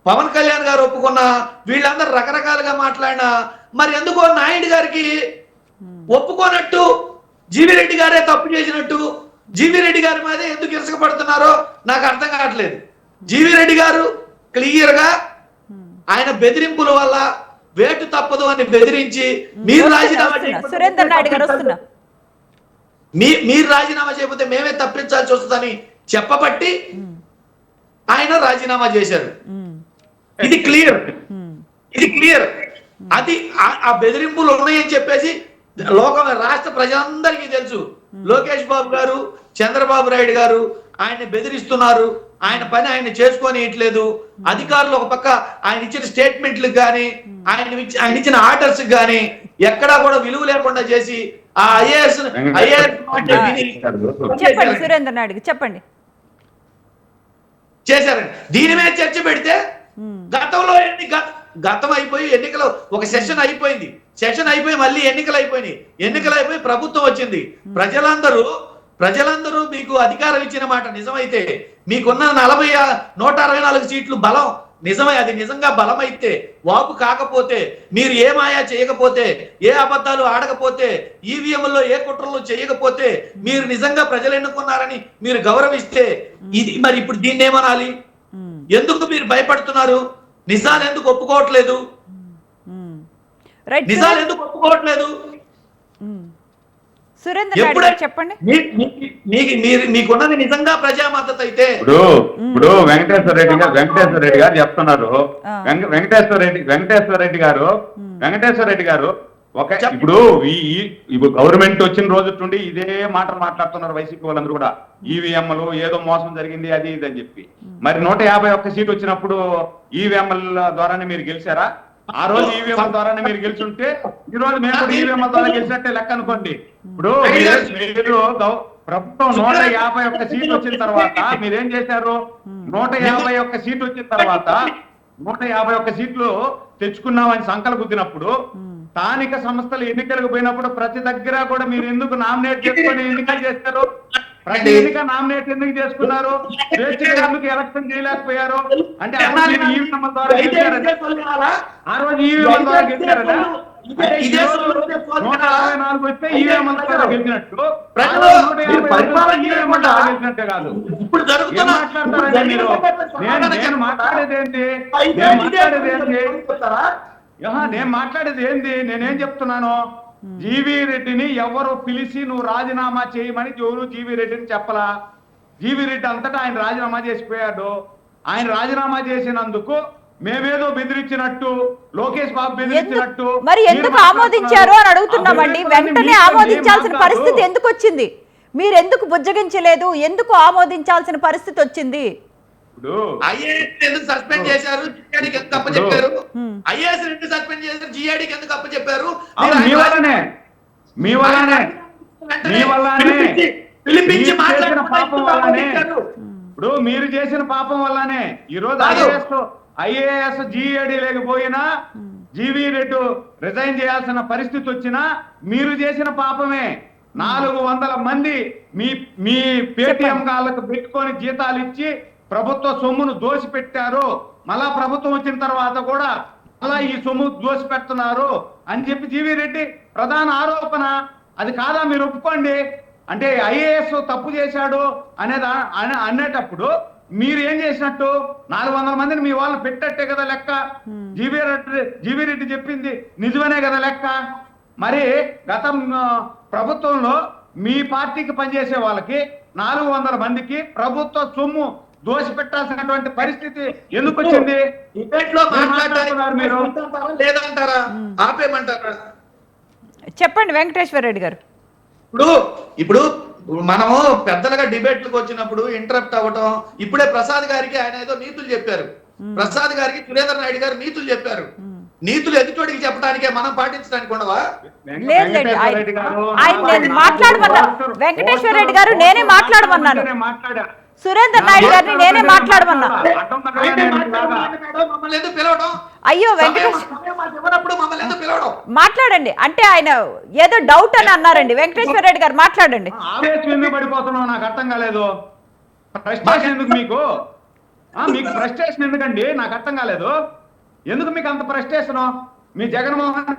పవన్ కళ్యాణ్ గారు ఒప్పుకున్నా, వీళ్ళందరూ రకరకాలుగా మాట్లాడినా మరి ఎందుకో నాయుడు గారికి ఒప్పుకోనట్టు, జీవీ రెడ్డి గారే తప్పు చేసినట్టు, జీవీ రెడ్డి గారి మీద ఎందుకు ఇరసకపడుతున్నారో నాకు అర్థం కావట్లేదు. జీవీ రెడ్డి గారు క్లియర్ గా ఆయన బెదిరింపుల వల్ల వేటు తప్పదు అని బెదిరించి మీరు రాజీనామా చేయకపోతే మేమే తప్పించాల్సి వస్తుందని చెప్పబట్టి ఆయన రాజీనామా చేశారు. ఇది క్లియర్. అది ఆ బెదిరింపులు ఉన్నాయని చెప్పేసి రాష్ట్ర ప్రజలందరికీ తెలుసు. లోకేష్ బాబు గారు, చంద్రబాబు నాయుడు గారు ఆయన్ని బెదిరిస్తున్నారు. ఆయన పని ఆయన చేసుకోనియట్లేదు. అధికారులు ఒక పక్క ఆయన ఇచ్చిన స్టేట్మెంట్లకు కానీ, ఆయన ఇచ్చిన ఆర్డర్స్ కానీ ఎక్కడా కూడా విలువ లేకుండా చేసి ఆ ఐఏఎస్
చెప్పండి
చేశారండి. దీని మీద చర్చ పెడితే గతంలో గతం అయిపోయి ఎన్నికలు ఒక సెషన్ అయిపోయి మళ్ళీ ఎన్నికలు అయిపోయి ప్రభుత్వం వచ్చింది. ప్రజలందరూ మీకు అధికారం ఇచ్చిన మాట నిజమైతే, మీకున్న 164 సీట్లు బలం నిజమే, అది నిజంగా బలమైతే, వాపు కాకపోతే, మీరు ఏ మాయా చేయకపోతే, ఏ అబద్ధాలు ఆడకపోతే, ఈవీఎంలో ఏ కుట్రలు చేయకపోతే, మీరు నిజంగా ప్రజలు ఎన్నుకున్నారని మీరు గౌరవిస్తే, ఇది మరి ఇప్పుడు దీన్ని ఏమనాలి? ఎందుకు మీరు భయపడుతున్నారు? నిజాలు ఎందుకు ఒప్పుకోవట్లేదు?
చెప్పండి.
మీకున్నది నిజంగా ప్రజా మద్దతు అయితే
ఇప్పుడు వెంకటేశ్వర రెడ్డి గారు చెప్తున్నారు. వెంకటేశ్వర రెడ్డి గారు ఇప్పుడు గవర్నమెంట్ వచ్చిన రోజు నుండి ఇదే మాటలు మాట్లాడుతున్నారు వైసీపీ వాళ్ళందరూ కూడా. ఈవీఎంలు ఏదో మోసం జరిగింది అది ఇది అని చెప్పి. మరి 151 సీట్ వచ్చినప్పుడు ఈవీఎంల ద్వారానే మీరు గెలిచారా? ఆ రోజు ఈవీఎం ద్వారానే మీరు గెలిచుంటే ఈ రోజు మేము కూడా ఈవీఎం ద్వారా గెలిచినట్టే లెక్క అనుకోండి. ఇప్పుడు మీరు ప్రభుత్వం 151 సీట్లు వచ్చిన తర్వాత మీరేం చేశారు? 151 సీట్లు వచ్చిన తర్వాత 151 సీట్లు తెచ్చుకున్నామని సంకలు గుద్దినప్పుడు స్థానిక సంస్థలు ఎన్నికలకు పోయినప్పుడు ప్రతి దగ్గర కూడా మీరు ఎందుకు నామినేట్ చేసుకొని ఎన్నికలు చేస్తారు? ప్రతి ఎన్నిక నామినేట్ ఎందుకు చేసుకున్నారు? స్వేచ్ఛగా ఎందుకు ఎలక్షన్ చేయలేకపోయారు? అంటే ఈవీఎంల ద్వారా గెలిచారని, ఆ రోజు ఈవీఎంల ద్వారా గెలిచారదా? 164 వస్తే ఈవీఎంల ద్వారా గెలిచినట్టు గెలిచినట్టే కాదు. ఏం మాట్లాడతారండి మీరు? నేను మాట్లాడేది ఏంటి? నేను మాట్లాడేది ఏంది? నేనేం చెప్తున్నాను? జీవీ రెడ్డిని ఎవరు పిలిచి నువ్వు రాజీనామా చేయమని ఎవరు జీవీ రెడ్డిని చెప్పలా. జీవీ రెడ్డి అంతటా ఆయన రాజీనామా చేసిపోయాడు. ఆయన రాజీనామా చేసినందుకు మేమేదో బెదిరించినట్టు, లోకేష్ బాబు బెదిరించినట్టు
మరి ఎందుకు ఆమోదించారు అని అడుగుతున్నామండి. వెంటనే ఆమోదించాల్సిన పరిస్థితి ఎందుకు వచ్చింది? మీరు ఎందుకు బుజ్జగించలేదు? ఎందుకు ఆమోదించాల్సిన పరిస్థితి వచ్చింది?
ఇప్పుడు
ఐఏఎస్ ఎందుకు సస్పెండ్ చేశారు? జిఆర్డీకి ఎందుకు అప్పచెప్పారు? ఐఏఎస్ ఎందుకు సస్పెండ్ చేశారు? జిఆర్డీకి ఎందుకు అప్పచెప్పారు? పిలిపించి మాట్లాడిన పాపం వల్లనే,
ఇప్పుడు మీరు చేసిన పాపం వల్లనే ఈరోజు ఐఏఎస్ జిఏడి లేకపోయినా జీవీ రెడ్డి రిజైన్ చేయాల్సిన పరిస్థితి వచ్చినా మీరు చేసిన పాపమే. 400 మంది మీ పేటిఎం గాళ్ళకు పెట్టుకొని జీతాలు ఇచ్చి ప్రభుత్వ సొమ్మును దోసిపెట్టారు. మళ్ళా ప్రభుత్వం వచ్చిన తర్వాత కూడా అలా ఈ సొమ్ము దోసిపెడుతున్నారు అని చెప్పి జీవీ రెడ్డి ప్రధాన ఆరోపణ. అది కాదా? మీరు ఒప్పుకోండి. అంటే ఐఏఎస్ తప్పు చేశాడు అనేటప్పుడు మీరు ఏం చేసినట్టు? 400 మందిని మీ వాళ్ళని పెట్టట్టే కదా లెక్క. జీవీ రెడ్డి చెప్పింది నిజమనే కదా లెక్క. మరి గత ప్రభుత్వంలో మీ పార్టీకి పనిచేసే వాళ్ళకి 400 మందికి ప్రభుత్వ సొమ్ము దోషి పెట్టాల్సినటువంటి పరిస్థితి ఎందుకు వచ్చింది?
మీరు లేదంటారా? ఆపేమంటారా?
చెప్పండి వెంకటేశ్వర రెడ్డి గారు.
ఇప్పుడు మనము పెద్దలుగా డిబేట్లకు వచ్చినప్పుడు ఇంటరప్ట్ అవ్వటం. ఇప్పుడే ప్రసాద్ గారికి ఆయన ఏదో నీతులు చెప్పారు. ప్రసాద్ గారికి సురేంద్ర నాయుడు గారు నీతులు చెప్పారు. నీతులు ఎదుటోడికి చెప్పడానికే మనం పాటించడానికి ఉండవా?
వెంకటేశ్వర రెడ్డి గారు నేనే మాట్లాడమన్నాను. సురేంద్ర నాయుడు గారిని నేనే మాట్లాడమన్నా. అయ్యో మాట్లాడండి అంటే ఆయన ఏదో డౌట్ అని అన్నారండి. వెంకటేశ్వర రెడ్డి గారు మాట్లాడండి.
పడిపోతున్నావు నాకు అర్థం కాలేదు. ఫ్రస్ట్రేషన్ ఎందుకు మీకు? మీకు ఫ్రస్ట్రేషన్ ఎందుకండి? నాకు అర్థం కాలేదు. ఎందుకు మీకు అంత ఫ్రస్ట్రేషన్? మీ జగన్మోహన్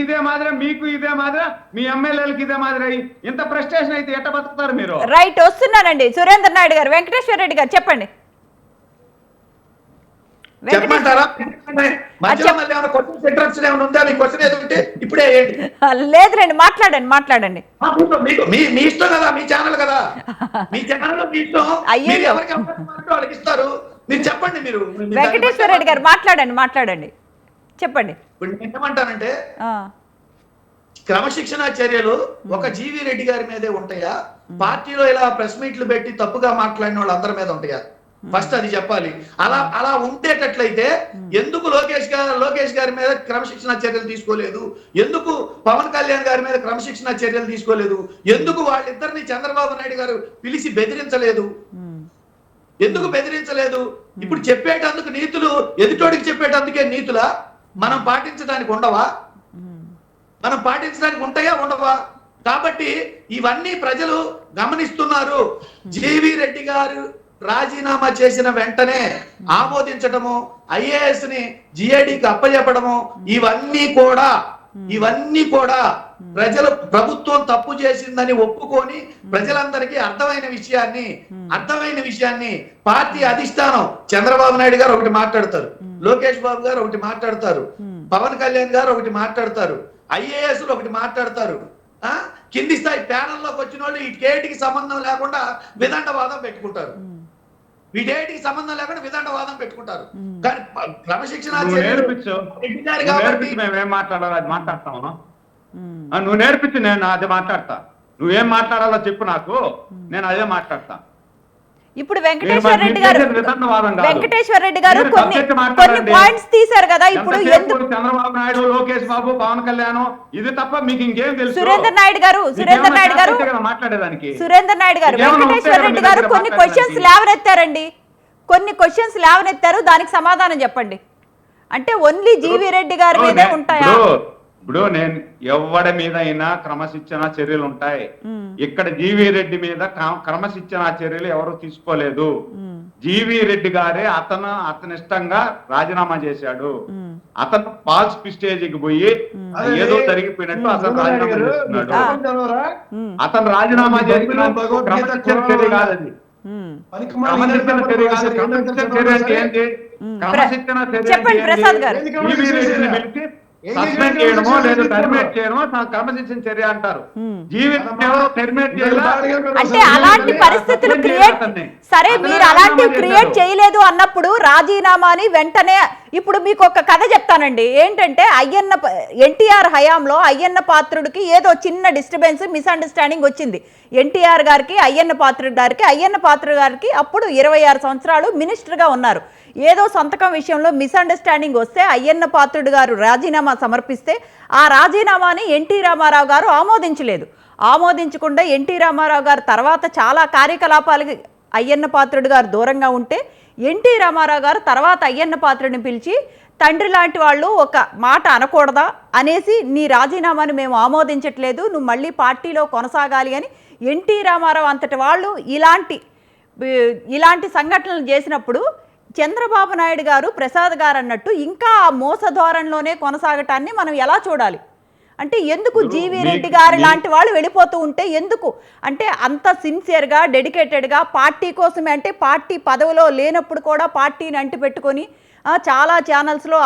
ఇదే మాదిరి, మీకు ఇదే మాదిరి, మీ ఎమ్మెల్యేలకు ఇదే మాదిరి. ఇంత ఫ్రస్ట్రేషన్ అయితే ఎట్ట బతుకుతారు మీరు?
రైట్, వస్తున్నానండి. సురేంద్ర నాయుడు గారు, వెంకటేశ్వర రెడ్డి గారు చెప్పండి. లేదులేండి, మాట్లాడండి మాట్లాడండి.
మీ ఇష్టం కదా, మీ ఛానల్ కదా, మీ ఛానల్ మీ ఇష్టం. వాళ్ళకి ఇస్తారు. మీరు చెప్పండి. మీరు
వెంకటేశ్వర రెడ్డి గారు మాట్లాడండి చెప్పండి.
ఇప్పుడు నేను ఏమంటానంటే క్రమశిక్షణ చర్యలు ఒక జీవీ రెడ్డి గారి మీదే ఉంటాయా? పార్టీలో ఇలా ప్రెస్ మీట్లు పెట్టి తప్పుగా మాట్లాడిన వాళ్ళందరి మీద ఉంటాయా? ఫస్ట్ అది చెప్పాలి. అలా ఉండేటట్లయితే ఎందుకు లోకేష్ గారి మీద క్రమశిక్షణ చర్యలు తీసుకోలేదు? ఎందుకు పవన్ కళ్యాణ్ గారి మీద క్రమశిక్షణ చర్యలు తీసుకోలేదు? ఎందుకు వాళ్ళిద్దరిని చంద్రబాబు నాయుడు గారు పిలిచి బెదిరించలేదు? ఎందుకు బెదిరించలేదు? ఇప్పుడు చెప్పేటందుకు నీతులు ఎదుటోడికి చెప్పేటందుకే నీతులా? మనం పాటించడానికి ఉండవా? మనం పాటించడానికి ఉంటాయా ఉండవా? కాబట్టి ఇవన్నీ ప్రజలు గమనిస్తున్నారు. జీవీ రెడ్డి గారు రాజీనామా చేసిన వెంటనే ఆమోదించటము, ఐఏఎస్ ని జిఏడికి అప్పచెప్పడము, ఇవన్నీ కూడా ప్రజలు ప్రభుత్వం తప్పు చేసిందని ఒప్పుకొని ప్రజలందరికీ అర్థమైన విషయాన్ని పార్టీ అధిష్టానం చంద్రబాబు నాయుడు గారు ఒకటి మాట్లాడతారు, లోకేష్ బాబు గారు ఒకటి మాట్లాడతారు, పవన్ కళ్యాణ్ గారు ఒకటి మాట్లాడతారు, ఐఏఎస్ ఒకటి మాట్లాడతారు. కింది స్థాయి ప్యానల్లోకి వచ్చిన వాళ్ళు వీటికి సంబంధం లేకుండా విదండవాదం పెట్టుకుంటారు. వీటేటికి సంబంధం లేకుండా విదండవాదం పెట్టుకుంటారు. కానీ క్రమశిక్షణ
మేమేం మాట్లాడాలో అది మాట్లాడతాము. నువ్వు నేర్పించు, నేను అది మాట్లాడతా. నువ్వేం మాట్లాడాలో చెప్పు నాకు, నేను అదే మాట్లాడతా.
ఇప్పుడు వెంకటేశ్వర రెడ్డి గారు కొన్ని పాయింట్స్ తీశారు కదా, ఇప్పుడు ఎందుకు
చంద్రబాబు నాయుడు, లోకేష్ బాబు, పవన్ కళ్యాణ్ ఇది తప్ప మీకు ఇంకేం తెలుసు?
సురేందర్ నాయుడు గారు
మాట్లాడేదానికి
సురేందర్ నాయుడు గారు వెంకటేశ్వర రెడ్డి గారు కొన్ని క్వశ్చన్స్ లేవనెత్తారండి, కొన్ని క్వశ్చన్స్ లేవనెత్తారు, దానికి సమాధానం చెప్పండి. అంటే ఓన్లీ జీవీ రెడ్డి గారి మీదే ఉంటాయా?
ఇప్పుడు నేను ఎవరి మీద అయినా క్రమశిక్షణ చర్యలు ఉంటాయి. ఇక్కడ జీవీ రెడ్డి మీద క్రమశిక్షణ చర్యలు ఎవరు తీసుకోలేదు. జీవీ రెడ్డి గారే అతని ఇష్టంగా రాజీనామా చేశాడు. అతను ఫాల్స్ స్టేజ్కి పోయి ఏదో జరిగిపోయినట్టు అతను రాజీనామా చేస్తున్నాడు. అతను రాజీనామా చేసిన క్రమశిక్షణ చర్య కాదండి. క్రమశిక్షణ చర్య కాదు. క్రమశిక్షణ చర్య అంటే ఏంటి? క్రమశిక్షణ
చెప్పండి ప్రసాద్ గారు.
జీవీ రెడ్డిని పిలిచి సస్పెండ్ చేయడమో లేదా టర్మినేట్ చేయడమో క్రమశిక్షణ చర్య అంటారు.
అంటే అలాంటి పరిస్థితులు క్రియేట్, సరే మీరు అలాంటివి క్రియేట్ చేయలేదు అన్నప్పుడు రాజీనామాని వెంటనే, ఇప్పుడు మీకు ఒక కథ చెప్తానండి. ఏంటంటే ఎన్టీఆర్ హయాంలో అయ్యన్న పాత్రుడికి ఏదో చిన్న డిస్టర్బెన్స్, మిస్అండర్స్టాండింగ్ వచ్చింది. ఎన్టీఆర్ గారికి అయ్యన్న పాత్రుడు గారికి అప్పుడు 26 సంవత్సరాలు మినిస్టర్గా ఉన్నారు. ఏదో సంతకం విషయంలో మిస్అండర్స్టాండింగ్ వస్తే అయ్యన్న పాత్రుడు గారు రాజీనామా సమర్పిస్తే ఆ రాజీనామాని ఎన్టీ రామారావు గారు ఆమోదించకుండా ఎన్టీ రామారావు గారు తర్వాత చాలా కార్యకలాపాలకి అయ్యన్న పాత్రుడు గారు దూరంగా ఉంటే ఎన్టీ రామారావు గారు తర్వాత అయ్యన్న పాత్రుడిని పిలిచి, తండ్రి లాంటి వాళ్ళు ఒక మాట అనకూడదా అనేసి, నీ రాజీనామాని మేము ఆమోదించట్లేదు, నువ్వు మళ్ళీ పార్టీలో కొనసాగాలి అని ఎన్టీ రామారావు అంతటి వాళ్ళు ఇలాంటి సంఘటనలు చేసినప్పుడు చంద్రబాబు నాయుడు గారు, ప్రసాద్ గారు అన్నట్టు ఇంకా ఆ మోస ధోరణిలోనే కొనసాగటాన్ని మనం ఎలా చూడాలి? అంటే ఎందుకు జీవీ రెడ్డి గారు లాంటి వాళ్ళు వెళ్ళిపోతూ ఉంటే ఎందుకు? అంటే అంత సిన్సియర్గా, డెడికేటెడ్గా పార్టీ కోసమే, అంటే పార్టీ పదవిలో లేనప్పుడు కూడా పార్టీని అంటి పెట్టుకొని చాలా ఛానల్స్లో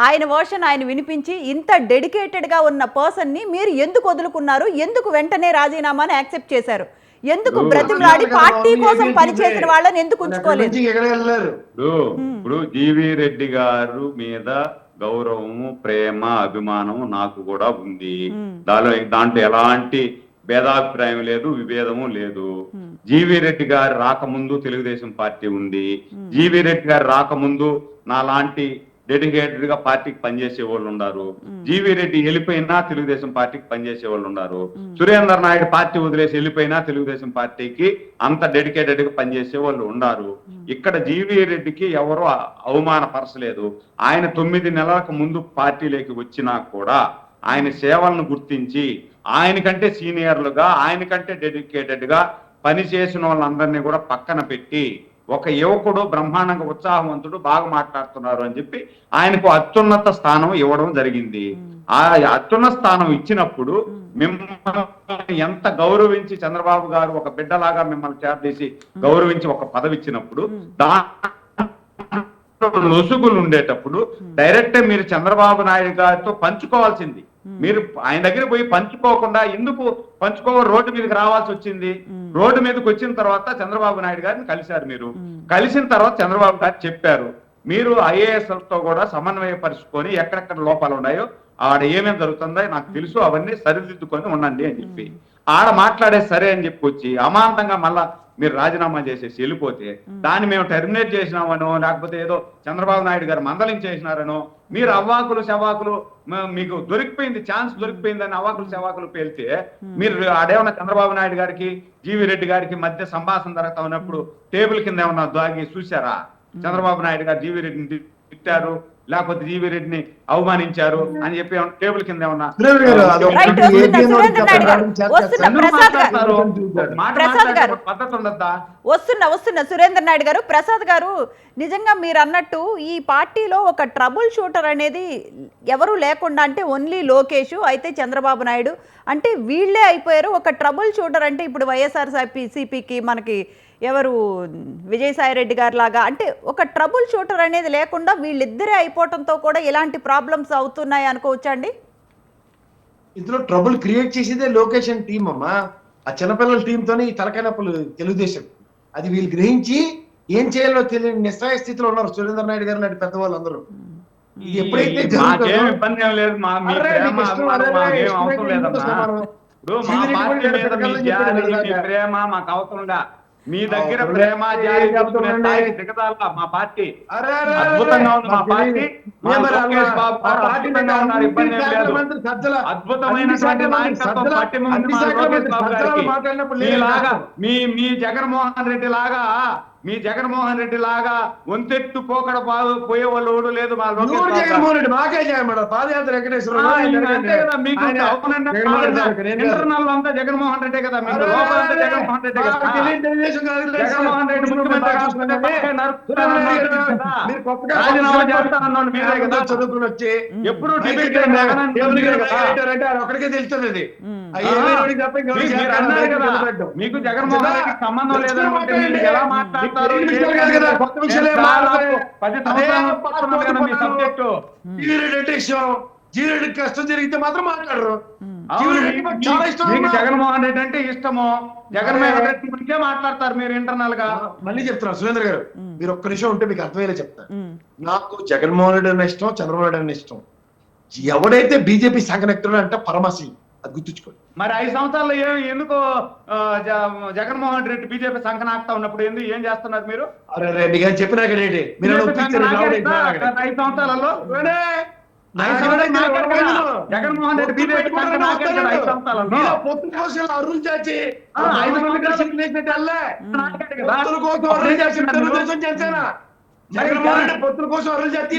ఆయన వర్షన్ ఆయన వినిపించి ఇంత డెడికేటెడ్గా ఉన్న పర్సన్ని మీరు ఎందుకు వదులుకున్నారు? ఎందుకు వెంటనే రాజీనామాని యాక్సెప్ట్ చేశారు? ఎందుకు బ్రతిమలాడి పార్టీ కోసం పనిచేసిన వాళ్ళని ఎందుకు ఉంచుకోలేదు?
ఇప్పుడు జీవీ రెడ్డి గారు మీద గౌరవము, ప్రేమ, అభిమానం నాకు కూడా ఉంది. దాంట్లో ఎలాంటి భేదాభిప్రాయం లేదు, విభేదము లేదు. జీవీ రెడ్డి గారు రాకముందు తెలుగుదేశం పార్టీ ఉంది. జీవీ రెడ్డి గారు రాకముందు నా లాంటి డెడికేటెడ్ గా పార్టీకి పనిచేసే వాళ్ళు ఉన్నారు. జీవీ రెడ్డి వెళ్ళిపోయినా తెలుగుదేశం పార్టీకి పనిచేసే వాళ్ళు ఉన్నారు. సురేందర్ నాయుడు పార్టీ వదిలేసి వెళ్ళిపోయినా తెలుగుదేశం పార్టీకి అంత డెడికేటెడ్ గా పనిచేసే వాళ్ళు ఉన్నారు. ఇక్కడ జీవీ రెడ్డికి ఎవరు అవమానపరచలేదు. ఆయన 9 నెలలకు ముందు పార్టీలోకి వచ్చినా కూడా ఆయన సేవలను గుర్తించి ఆయనకంటే సీనియర్లుగా, ఆయనకంటే డెడికేటెడ్ గా పనిచేసిన వాళ్ళందరినీ కూడా పక్కన పెట్టి, ఒక యువకుడు బ్రహ్మాండంగా ఉత్సాహవంతుడు బాగా మాట్లాడుతున్నారు అని చెప్పి ఆయనకు అత్యున్నత స్థానం ఇవ్వడం జరిగింది. ఆ అత్యున్నత స్థానం ఇచ్చినప్పుడు మిమ్మల్ని ఎంత గౌరవించి చంద్రబాబు గారు ఒక బిడ్డలాగా మిమ్మల్ని చేరదీసి గౌరవించి ఒక పదవి ఇచ్చినప్పుడు లొసుగులు ఉండేటప్పుడు డైరెక్ట్ మీరు చంద్రబాబు నాయుడు గారితో పంచుకోవాల్సింది. మీరు ఆయన దగ్గర పోయి పంచుకోకుండా ఎందుకు రోడ్డు మీదకి రావాల్సి వచ్చింది? రోడ్డు మీదకి వచ్చిన తర్వాత చంద్రబాబు నాయుడు గారిని కలిశారు. మీరు కలిసిన తర్వాత చంద్రబాబు గారు చెప్పారు, మీరు ఐఏఎస్ తో కూడా సమన్వయపరుచుకొని ఎక్కడెక్కడ లోపాలు ఉన్నాయో ఆడ ఏమేమి జరుగుతుందో నాకు తెలుసు, అవన్నీ సరిదిద్దుకొని ఉండండి అని చెప్పి ఆడ మాట్లాడే సరే అని చెప్పి వచ్చి అమాంతంగా మళ్ళా మీరు రాజీనామా చేసేసి వెళ్ళిపోతే దాన్ని మేము టెర్మినేట్ చేసినామనో, లేకపోతే ఏదో చంద్రబాబు నాయుడు గారు మందలించేసినారనో, మీరు అవ్వాకులు శవాకులు మీకు దొరికిపోయింది, ఛాన్స్ దొరికిపోయిందని అవ్వాకులు శవాకులు పేలితే మీరు ఆడేమన్నా చంద్రబాబు నాయుడు గారికి జీవీ రెడ్డి గారికి మధ్య సంభాషణ జరుగుతా ఉన్నప్పుడు టేబుల్ కింద ఏమన్నా దాగి చూశారా? చంద్రబాబు నాయుడు గారు జీవీ రెడ్డిని తిట్టారు, లేకపోతే జీవీ రెడ్డిని అవమానించారు అని చెప్పి టేబుల్ కింద ఏమన్నా పద్ధతి ఉండద్దా?
వస్తున్న సురేంద్ర నాయుడు గారు, ప్రసాద్ గారు, నిజంగా మీరు అన్నట్టు ఈ పార్టీలో ఒక ట్రబుల్ షూటర్ అనేది ఎవరు లేకుండా, అంటే ఓన్లీ లోకేష్ అయితే చంద్రబాబు నాయుడు అంటే వీళ్ళే అయిపోయారు. ఒక ట్రబుల్ షూటర్ అంటే ఇప్పుడు వైఎస్ఆర్సీపీకి మనకి ఎవరు విజయసాయి రెడ్డి గారి లాగా, అంటే ఒక ట్రబుల్ షూటర్ అనేది లేకుండా వీళ్ళిద్దరే అయిపోవడంతో కూడా ఇలాంటి ప్రాబ్లమ్స్ అవుతున్నాయి అనుకోవచ్చా అండి?
ఇందులో ట్రబుల్ క్రియేట్ చేసేదే లొకేషన్ టీమ్ అమ్మా. ఆ చిన్నపిల్లల టీంతోనే ఈ తలకాయనప్పులు తెలుగుదేశం. అది వీళ్ళు గ్రహించి ఏం చేయాలో తెలియని నిస్సహాయ స్థితిలో ఉన్నారు సురేంద్ర నాయుడు గారు లాంటి పెద్దవాళ్ళందరూ. ఇది ఎప్పుడైతే
ఇబ్బంది ఏం లేదు, ప్రేమ మాకు అవసరం. మీ దగ్గర ప్రేమ జాలి చూసుకునే స్థాయికి దిగదాల మా పార్టీ అద్భుతంగా ఉంది. మా పార్టీ లోకేష్ బాబు గారు అద్భుతంగా ఉన్నారు, ఇబ్బంది ఏం లేదు. అద్భుతమైనటువంటి నాయకత్వం పట్టి ముందు మా లోకేష్ బాబు గారికి. మీలాగా మీ జగన్మోహన్ రెడ్డి లాగా వంతెత్తు పోకడ పోయే వాళ్ళు ఎవడు లేదు. మా లోకేష్
జగన్మోహన్ రెడ్డి మాకే చేయమన్నాడు పాదయాత్ర
ఇంటర్నల్ అంతా జగన్మోహన్ రెడ్డి కదా, మీకు లోపల అంతా జగన్మోహన్ రెడ్డి కదా. జగన్మోహన్ రెడ్డి రాజీనామా చేస్తానన్నాడు మీరే కదా.
చదువుకుని వచ్చి
ఎప్పుడు
ఒకటికే తెలుస్తుంది.
మీకు జగన్మోహన్ రెడ్డి సంబంధం లేదనుకుంటే మీరు ఎలా మాట్లాడతారు?
జీరెడ్డి కష్టం జరిగితే మాత్రం మాట్లాడరు.
జగన్మోహన్ రెడ్డి అంటే ఇష్టము, జగన్మోహన్ రెడ్డి గురించే మాట్లాడతారు మీరు ఇంటర్నల్ గా.
మళ్ళీ చెప్తున్నారు సురేంద్ర గారు, మీరు ఒక్క నిమిషం ఉంటే మీకు అర్థమయ్యేలా చెప్తారు. నాకు జగన్మోహన్ రెడ్డి అన్న ఇష్టం, చంద్రబాబు నాయుడు అన్న ఇష్టం. ఎవడైతే బీజేపీ సంఘనెక్తుడో అంటే పరమశి, అది గుర్తుంచుకోండి.
మరి 5 సంవత్సరాల్లో ఎందుకు జగన్మోహన్ రెడ్డి బీజేపీ సంఘనాక్తా ఉన్నప్పుడు ఏం చేస్తున్నారు మీరు?
అరే మీకు చెప్పినాక మీరు
5 సంవత్సరాలలో జగన్మోహన్ రెడ్డి బీజేపీ
పొత్తు కోసం అరుణ్ చాచి జనసేన జగన్మోహన్ రెడ్డి పొత్తుల కోసం అరుణ్ చాచి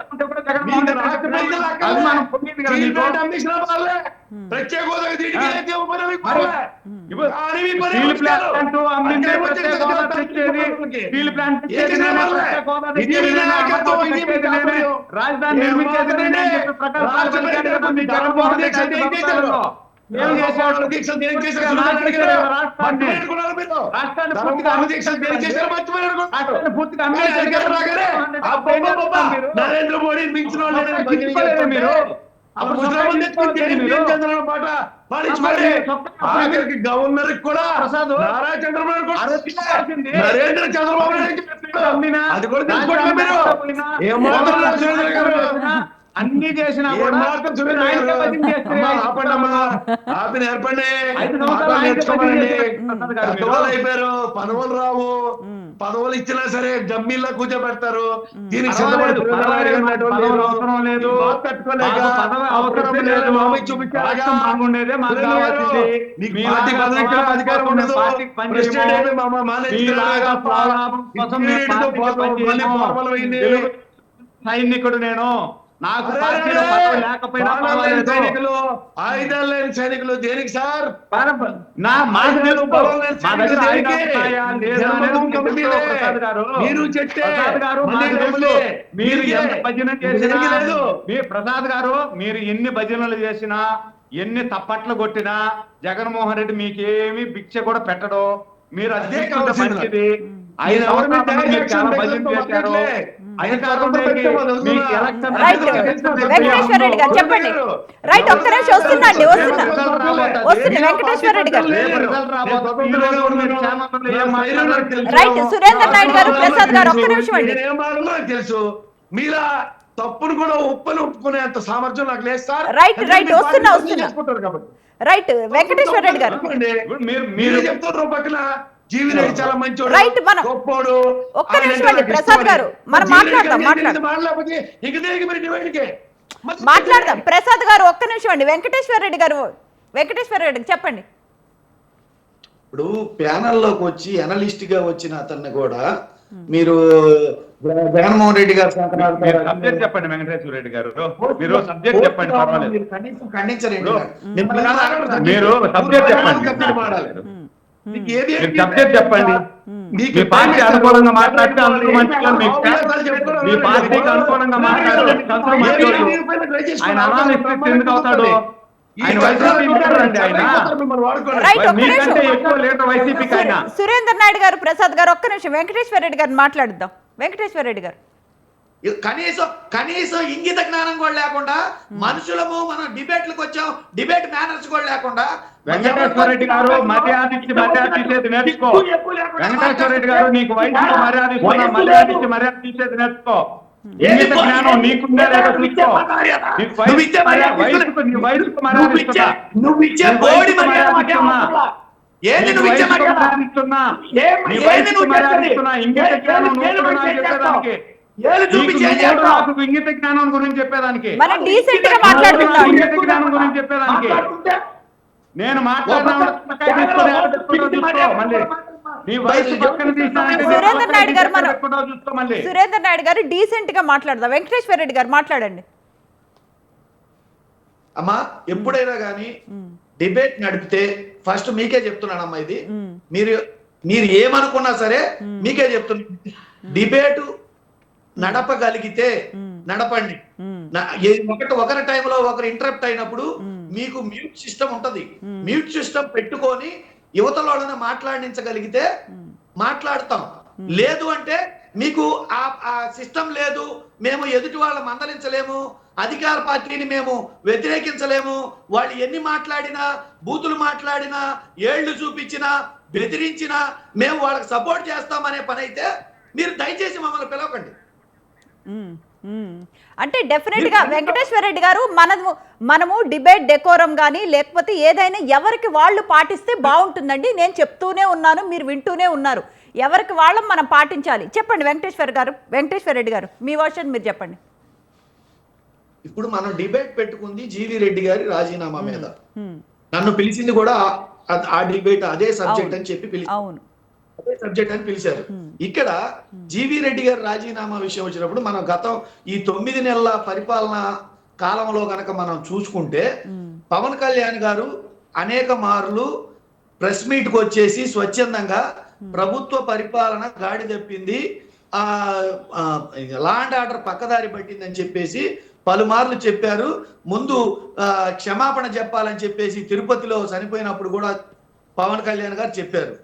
ప్రత్యేక
రాజధాని
నరేంద్ర మోడీ మించిన మీరు గవర్నర్ కూడా నారా చంద్రబాబు నరేంద్ర చంద్రబాబు అది కూడా
అన్ని చేసినా
అయిపోయారు. పదవులు రావు, పదవులు ఇచ్చినా సరే జమ్మీల్లో కూర్చోబెడతారు. దీనికి అధికారం ఉండదు.
సైనికుడు నేను, నాకు
సైనికులు ఆయుధాలు లేని సైనికులు దేనికి సార్?
మీరు ఎంత భజన చేసినా, ప్రసాద్ గారు మీరు ఎన్ని భజనలు చేసినా, ఎన్ని తప్పట్లు కొట్టినా జగన్మోహన్ రెడ్డి మీకేమి భిక్ష కూడా పెట్టడు. మీరు అదే మంచిది. 5 సంవత్సరాలు మీరు చాలా భజన చేశారు.
వెంకటేశ్వర రెడ్డి గారు చెప్పండి. రైట్, ఒక్క నిమిషం వస్తుందండి, వస్తుంది వెంకటేశ్వర రెడ్డి గారు. రైట్, సురేంద్ర నాయుడు గారు, ప్రసాద్ గారు ఒక్క నిమిషం అండి.
తెలుసు మీరా తప్పును కూడా ఒప్పుకునేంత సామర్థ్యం నాకు లేదు సార్.
రైట్ వస్తున్నా రైట్ వెంకటేశ్వర రెడ్డి గారు
మీరు చెప్తున్నారు పక్కన జీవిరెడ్డి చాలా మంచోడు, గొప్పోడు.
ఒక్క నిమిషం అండి ప్రసాద్ గారు, మనం మాట్లాడదాం. ప్రసాద్ గారు ఒక్క నిమిషం అండి. వెంకటేశ్వర రెడ్డి గారు చెప్పండి.
ఇప్పుడు ప్యానల్లోకి వచ్చి అనలిస్ట్ గా వచ్చిన అతన్ని కూడా మీరు జగన్మోహన్ రెడ్డి గారు
సబ్జెక్ట్ చెప్పండి. వెంకటేశ్వర రెడ్డి గారు మీరు సబ్జెక్ట్ చెప్పండి, పర్వాలేదు. మీరు సబ్జెక్ట్ చెప్పండి. సబ్జెక్ట్ చెప్పండి. మీ పార్టీ అనుకూలంగా మాట్లాడితే అందరూ మంచిగా, మీ పార్టీకి అనుకూలంగా మాట్లాడితే అందరూ మంచివాళ్ళు. ఆయన అనాలిసిస్ ఎందుకు అవుతాడు? ఆయన వైసీపీ లీడర్, ఆయన మీకంటే ఎక్కువ లీడర్ వైసీపీకి ఆయన.
సురేంద్ర నాయుడు గారు, ప్రసాద్ గారు ఒక్క నిమిషం వెంకటేశ్వర రెడ్డి గారిని మాట్లాడుద్దాం. వెంకటేశ్వర రెడ్డి గారు
కనీసం ఇంగిత జ్ఞానం కూడా లేకుండా మనుషులము మనం డిబేట్లకు వచ్చాం, డిబేట్ మేనర్స్ కూడా లేకుండా.
వెంకటేశ్వర రెడ్డి గారు మర్యాద ఇచ్చి నేర్చుకో. వెంకటేశ్వర రెడ్డి గారు నీకు వయసులో మర్యాద ఇస్తున్నా, మర్యాద ఇచ్చి మర్యాద తీసేది నేర్చుకో. ఇంగిత జ్ఞానం నీకుందా లేదా చూసుకో.
ఏంది నువ్వు ఇచ్చే మర్యాద?
నీ
ఏంది
వయసుకు
నువ్వు
మర్యాద
చేసేది?
ఇస్తున్నా, ఇంగిత జ్ఞానం నువ్వు నాకు చెప్పేదానికి.
ఏళ్ళు చూపించి ఏం
నీకు
చేస్తావు?
నాకు ఇంగిత జ్ఞానం గురించి చెప్పేదానికి.
మనం డీసెంట్ గా మాట్లాడుతున్నాం.
ఇంగిత జ్ఞానం గురించి చెప్పేదానికి. నేను మాట్లాడినా మళ్ళీ నీ వయసు పక్కన
సురేందర్ నాయుడు గారు
చూసుకో మళ్ళీ.
సురేందర్ నాయుడు గారు డీసెంట్ గా మాట్లాడదాం. వెంకటేశ్వర రెడ్డి గారు మాట్లాడండి.
అమ్మా ఎప్పుడైనా కానీ డిబేట్ నడిపితే ఫస్ట్ మీకే చెప్తున్నానమ్మా, ఇది మీరు ఏమనుకున్నా సరే మీకే చెప్తున్నా, డిబేట్ నడపగలిగితే నడపండి. ఒకరి టైంలో ఒకరు ఇంటరప్ట్ అయినప్పుడు మీకు మ్యూట్ సిస్టమ్ ఉంటది, మ్యూట్ సిస్టమ్ పెట్టుకొని యువతల వాళ్ళని మాట్లాడించగలిగితే మాట్లాడతాం. లేదు అంటే మీకు ఆ సిస్టమ్ లేదు, మేము ఎదుటి వాళ్ళ మందలించలేము, అధికార పార్టీని మేము వ్యతిరేకించలేము, వాళ్ళు ఎన్ని మాట్లాడినా బూతులు మాట్లాడినా ఏళ్లు చూపించినా బెదిరించినా మేము వాళ్ళకి సపోర్ట్ చేస్తామనే పని అయితే మీరు దయచేసి మమ్మల్ని పిలవకండి.
అంటే డెఫినెట్ గా వెంకటేశ్వర రెడ్డి గారు మనము డిబేట్ డెకోరం కానీ లేకపోతే ఏదైనా ఎవరికి వాళ్ళు పాటిస్తే బాగుంటుందండి. నేను చెప్తూనే ఉన్నాను, మీరు వింటూనే ఉన్నారు. ఎవరికి వాళ్ళం మనం పాటించాలి. చెప్పండి వెంకటేశ్వర రెడ్డి గారు మీ వర్షన్ మీరు చెప్పండి.
ఇప్పుడు మనం డిబేట్ పెట్టుకుంది జీవి రెడ్డి గారి రాజీనామా మీద. నన్ను పిలిచింది కూడా ఆ డిబేట్ అదే సబ్జెక్ట్ అని చెప్పి
అవును,
అదే సబ్జెక్ట్ అని పిలిచారు. ఇక్కడ జీవి రెడ్డి గారి రాజీనామా విషయం వచ్చినప్పుడు మనం గతం ఈ 9 నెలల పరిపాలన కాలంలో కనుక మనం చూసుకుంటే పవన్ కళ్యాణ్ గారు అనేక మార్లు ప్రెస్ మీట్ కు వచ్చేసి స్వచ్ఛందంగా ప్రభుత్వ పరిపాలన గాడి తప్పింది, లా అండ్ ఆర్డర్ పక్కదారి పట్టిందని చెప్పేసి పలుమార్లు చెప్పారు. ముందు క్షమాపణ చెప్పాలని చెప్పేసి తిరుపతిలో చనిపోయినప్పుడు కూడా పవన్ కళ్యాణ్ గారు చెప్పారు.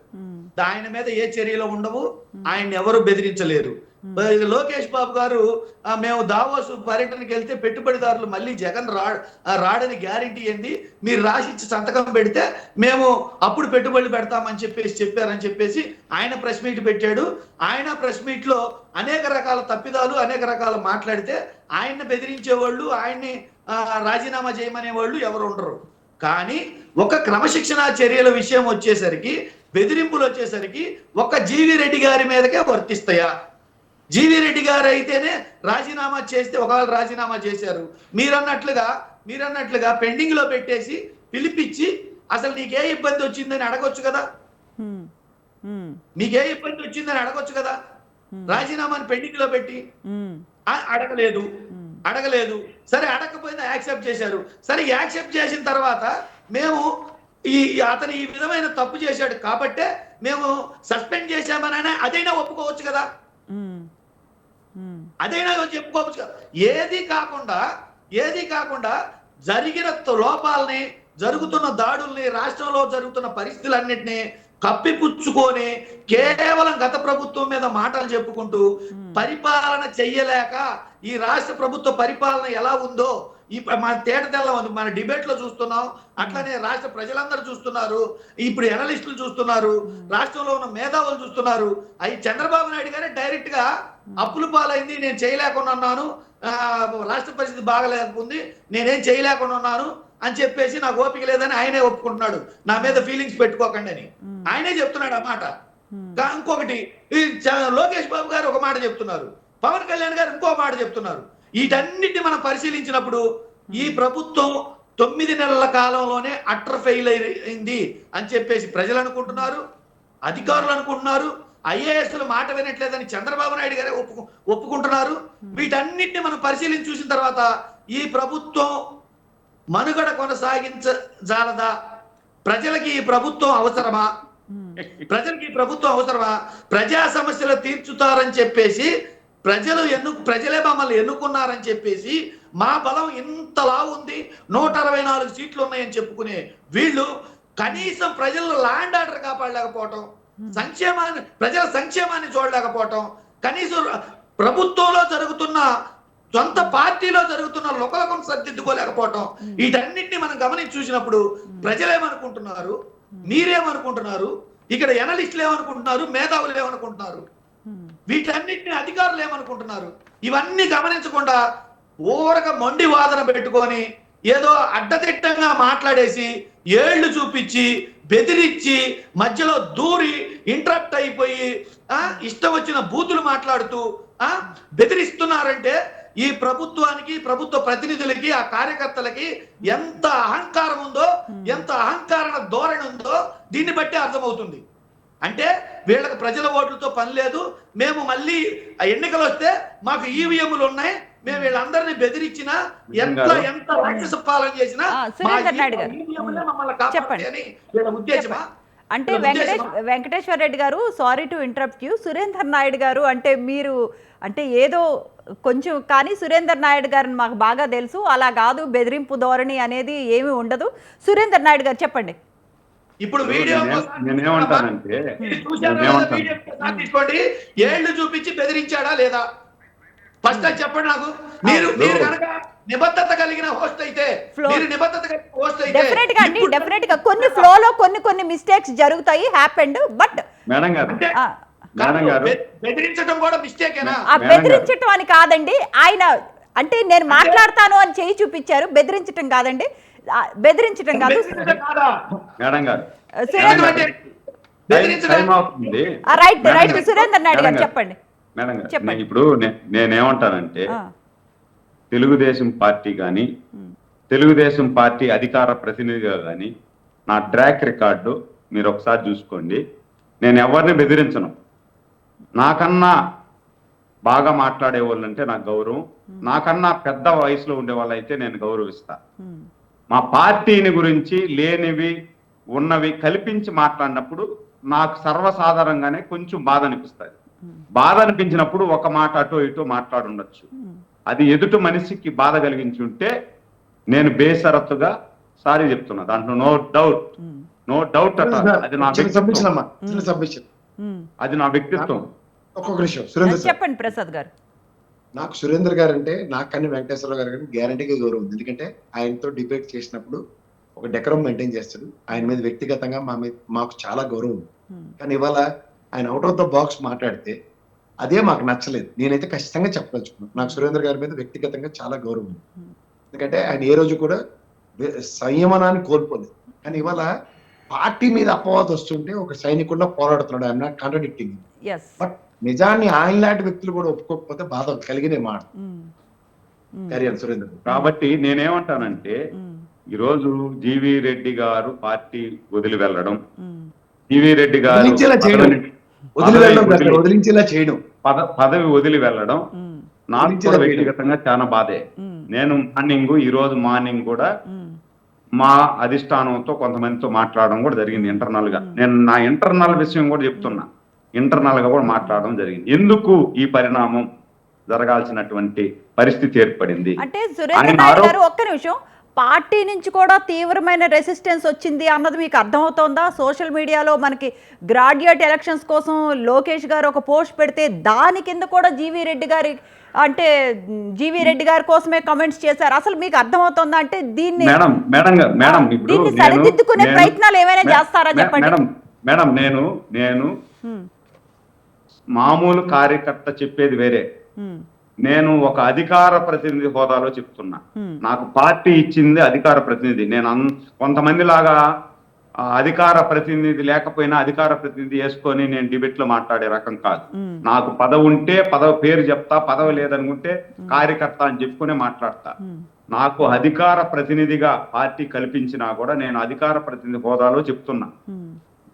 ఆయన మీద ఏ చర్యలు ఉండవు, ఆయన ఎవరు బెదిరించలేరు. లోకేష్ బాబు గారు మేము దావోస్ పర్యటనకి వెళ్తే పెట్టుబడిదారులు మళ్ళీ జగన్ రాడని గ్యారంటీ ఏంది, మీరు రాసిచ్చి సంతకం పెడితే మేము అప్పుడు పెట్టుబడులు పెడతామని చెప్పేసి చెప్పారని చెప్పేసి ఆయన ప్రెస్ మీట్ పెట్టాడు. ఆయన ప్రెస్ మీట్ లో అనేక రకాల తప్పిదాలు అనేక రకాల మాట్లాడితే ఆయన్ని బెదిరించేవాళ్ళు, ఆయన్ని రాజీనామా చేయమనే వాళ్ళు ఎవరు ఉండరు. కానీ ఒక క్రమశిక్షణా చర్యల విషయం వచ్చేసరికి, బెదిరింపులు వచ్చేసరికి ఒక్క జీవి రెడ్డి గారి మీదకే వర్తిస్తాయా? జీవి రెడ్డి గారు అయితేనే రాజీనామా చేస్తే, ఒకవేళ రాజీనామా చేశారు మీరన్నట్లుగా పెండింగ్ లో పెట్టేసి పిలిపించి అసలు నీకే ఇబ్బంది వచ్చిందని అడగొచ్చు కదా, మీకే ఇబ్బంది వచ్చిందని అడగొచ్చు కదా. రాజీనామాని పెండింగ్ లో పెట్టి అడగలేదు. సరే అడగకపోయినా యాక్సెప్ట్ చేశారు. సరే యాక్సెప్ట్ చేసిన తర్వాత మేము అతను ఈ విధమైన తప్పు చేశాడు కాబట్టే మేము సస్పెండ్ చేశామని అదైనా ఒప్పుకోవచ్చు కదా, అదైనా చెప్పుకోవచ్చు కదా. ఏది కాకుండా జరిగిన లోపాలని, జరుగుతున్న దాడుల్ని, రాష్ట్రంలో జరుగుతున్న పరిస్థితులన్నింటినీ కప్పిపుచ్చుకొని కేవలం గత ప్రభుత్వం మీద మాటలు చెప్పుకుంటూ పరిపాలన చెయ్యలేక ఈ రాష్ట్ర ప్రభుత్వ పరిపాలన ఎలా ఉందో మన తేటతెల్ల మన డిబేట్ లో చూస్తున్నాం. అట్లనే రాష్ట్ర ప్రజలందరూ చూస్తున్నారు, ఇప్పుడు ఎనలిస్టులు చూస్తున్నారు, రాష్ట్రంలో ఉన్న మేధావులు చూస్తున్నారు. అవి చంద్రబాబు నాయుడు గారే డైరెక్ట్ గా అప్పుల పాలైంది, నేను చేయలేకుండా ఉన్నాను, రాష్ట్ర పరిస్థితి బాగలేకుంది, నేనేం చేయలేకుండా ఉన్నాను అని చెప్పేసి నాకు ఓపిక లేదని ఆయనే ఒప్పుకుంటున్నాడు. నా మీద ఫీలింగ్స్ పెట్టుకోకండి అని ఆయనే చెప్తున్నాడు ఆ మాట. ఇంకొకటి లోకేష్ బాబు గారు ఒక మాట చెప్తున్నారు, పవన్ కళ్యాణ్ గారు ఇంకో మాట చెప్తున్నారు. వీటన్నిటిని మనం పరిశీలించినప్పుడు ఈ ప్రభుత్వం 9 నెలల కాలంలోనే అట్టర్ ఫెయిల్ అయింది అని చెప్పేసి ప్రజలు అనుకుంటున్నారు, అధికారులు అనుకుంటున్నారు, ఐఏఎస్లు మాట వినట్లేదని చంద్రబాబు నాయుడు గారే ఒప్పుకుంటున్నారు. వీటన్నిటిని మనం పరిశీలించి చూసిన తర్వాత ఈ ప్రభుత్వం మనుగడ కొనసాగించజాలదా? ప్రజలకి ఈ ప్రభుత్వం అవసరమా? ప్రజా సమస్యలు తీర్చుతారని చెప్పేసి ప్రజలే మమ్మల్ని ఎన్నుకున్నారని చెప్పేసి మా బలం ఇంతలా ఉంది, 164 సీట్లు ఉన్నాయని చెప్పుకునే వీళ్ళు కనీసం ప్రజల ల్యాండ్ ఆర్డర్ కాపాడలేకపోవటం, ప్రజల సంక్షేమాన్ని చూడలేకపోవటం, కనీసం ప్రభుత్వంలో జరుగుతున్న సొంత పార్టీలో జరుగుతున్న లోకలకం సర్దిద్దుకోలేకపోవటం, వీటన్నిటిని మనం గమనించి చూసినప్పుడు ప్రజలేమనుకుంటున్నారు, మీరేమనుకుంటున్నారు, ఇక్కడ ఎనలిస్టులు ఏమనుకుంటున్నారు, మేధావులు ఏమనుకుంటున్నారు, వీటన్నిటిని అధికారులు ఏమనుకుంటున్నారు, ఇవన్నీ గమనించకుండా ఊరక మొండి వాదన పెట్టుకొని ఏదో అడ్డదిట్టంగా మాట్లాడేసి ఏళ్లు చూపించి బెదిరించి మధ్యలో దూరి ఇంటరప్ట్ అయిపోయి ఇష్టం వచ్చిన బూతులు మాట్లాడుతూ బెదిరిస్తున్నారంటే ఈ ప్రభుత్వానికి, ప్రభుత్వ ప్రతినిధులకి, ఆ కార్యకర్తలకి ఎంత అహంకారం ఉందో, ఎంత అహంకార ధోరణి ఉందో దీన్ని బట్టి అర్థమవుతుంది. అంటే వీళ్ళకి ప్రజల ఓట్లతో పని లేదు, మేము మళ్ళీ ఎన్నికలు వస్తే మాకు ఈవీఎంలు ఉన్నాయి, మేము వీళ్ళందరినీ బెదిరించినా ఎంత రాక్షస పాలన చేసినా మమ్మల్ని కాపాడాలి అని వీళ్ళ ఉద్దేశమా?
అంటే వెంకటేశ్వర రెడ్డి గారు, sorry to interrupt you, Surender Naidu గారు అంటే మీరు అంటే ఏదో కొంచెం, కానీ సురేందర్ నాయుడు గారిని మాకు బాగా తెలుసు, అలా కాదు బెదిరింపు ధోరణి అనేది ఏమీ ఉండదు. సురేందర్ నాయుడు గారు చెప్పండి.
ఇప్పుడు వీడియో
నేనేమంటానంటే
తీసుకోండి, ఏళ్లు చూపించి బెదిరించాడా లేదా ఫస్ట్ చెప్పండి నాకు. మీరు కనుక నిబద్ధత కలిగిన హోస్ట్ అయితే, మీరు నిబద్ధత కలిగిన హోస్ట్ అయితే
డెఫినెట్ గా అండి, డెఫినెట్ గా కొన్ని ఫ్లోలో కొన్ని మిస్టేక్స్ జరుగుతాయి, హ్యాపెండ్. బట్
మేడం గారు, మేడం గారు,
బెదిరించడం కూడా మిస్టేకేనా?
బెదిరించడం అని కాదండి, ఆయన అంటే నేను మాట్లాడతాను అని చేయి చూపించారు, బెదిరించడం కాదండి, బెదిరించడం కాదు
మేడం గారు.
రైట్ సురేందర్ నాయుడు గారు చెప్పండి.
మేడం గారు, ఇప్పుడు నేనేమంటానంటే తెలుగుదేశం పార్టీ కానీ, తెలుగుదేశం పార్టీ అధికార ప్రతినిధిగా కానీ నా ట్రాక్ రికార్డు మీరు ఒకసారి చూసుకోండి. నేను ఎవరిని బెదిరించను. నాకన్నా బాగా మాట్లాడే వాళ్ళు అంటే నాకు గౌరవం, నాకన్నా పెద్ద వయసులో ఉండే వాళ్ళు అయితే నేను గౌరవిస్తా. మా పార్టీని గురించి లేనివి ఉన్నవి కల్పించి మాట్లాడినప్పుడు నాకు సర్వసాధారణంగానే కొంచెం బాధ అనిపిస్తుంది. బాధ అనిపించినప్పుడు ఒక మాట అటో ఇటో మాట్లాడుండొచ్చు. అది ఎదుటి మనిషికి బాధ కలిగించి ఉంటే నేను బేసరత్తుగా సారీ చెప్తున్నా, దాంట్లో నో డౌట్ అట. అది నా అది నా వ్యక్తిత్వం.
ఒక్కొక్క విషయం సురేందర్
చెప్పండి ప్రసాద్ గారు.
నాకు సురేందర్ గారు అంటే నాకన్నా వెంకటేశ్వర గారు కానీ గ్యారంటీగా గౌరవం ఉంది. ఎందుకంటే ఆయనతో డిబేట్ చేసినప్పుడు ఒక డెకరం మెయింటైన్ చేస్తాడు. ఆయన మీద వ్యక్తిగతంగా మాకు చాలా గౌరవం ఉంది. కానీ ఇవాళ ఆయన అవుట్ ఆఫ్ ద బాక్స్ మాట్లాడితే అదే మాకు నచ్చలేదు. నేనైతే ఖచ్చితంగా చెప్పదలుచుకున్నాను, నాకు సురేందర్ గారి మీద వ్యక్తిగతంగా చాలా గౌరవం ఉంది. ఎందుకంటే ఆయన ఏ రోజు కూడా సంయమనాన్ని కోల్పోలేదు. కానీ ఇవాళ పార్టీ మీద అపవాదం వస్తుంటే ఒక సైనికుడిలో పోరాడుతున్నాడు. ఐఎమ్ నాట్ కాంట్రడిక్టింగ్, బట్ నిజాన్ని ఆయన లాంటి వ్యక్తులు కూడా ఒప్పుకోకపోతే బాధ కలిగిన మాట. సురేందర్
కాబట్టి నేనేమంటానంటే ఈరోజు జీవీ రెడ్డి గారు పార్టీ వదిలి వెళ్ళడం, జీవీ రెడ్డి గారు
వదిలించేలా చేయడం,
పదవి వదిలి వెళ్ళడం నాకు కూడా వ్యక్తిగతంగా చాలా బాధే. నేను ఈ రోజు మార్నింగ్ కూడా మా అధిష్టానంతో కొంతమందితో మాట్లాడడం కూడా జరిగింది ఇంటర్నల్ గా. నేను నా ఇంటర్నల్ విషయం కూడా చెప్తున్నా, ఇంటర్నల్ గా కూడా మాట్లాడడం జరిగింది. ఎందుకు ఈ పరిణామం జరగాల్సినటువంటి పరిస్థితి ఏర్పడింది
అంటే సురేంద్ర నాయుడు గారు, ఒక్క నిమిషం, పార్టీ నుంచి కూడా తీవ్రమైన రెసిస్టెన్స్ వచ్చింది అన్నది మీకు అర్థమవుతోందా? సోషల్ మీడియాలో మనకి గ్రాడ్యుయేట్ ఎలక్షన్స్ కోసం లోకేష్ గారు ఒక పోస్ట్ పెడితే దాని కింద కూడా జీవీ రెడ్డి గారి కోసమే కమెంట్స్ చేశారు. అసలు మీకు అర్థమవుతోందా? అంటే దీన్ని సరిదిద్దుకునే ప్రయత్నాలు ఏమైనా చేస్తారా చెప్పండి.
మేడం, నేను మామూలు కార్యకర్త చెప్పేది వేరే, నేను ఒక అధికార ప్రతినిధి హోదాలో చెప్తున్నా. నాకు పార్టీ ఇచ్చింది అధికార ప్రతినిధి. నేను కొంతమంది లాగా అధికార ప్రతినిధి లేకపోయినా అధికార ప్రతినిధి వేసుకొని నేను డిబేట్ లో మాట్లాడే రకం కాదు. నాకు పదవి ఉంటే పదవి పేరు చెప్తా, పదవి లేదనుకుంటే కార్యకర్త అని చెప్పుకునే మాట్లాడతా. నాకు అధికార ప్రతినిధిగా పార్టీ కల్పించినా కూడా నేను అధికార ప్రతినిధి హోదాలో చెప్తున్నా.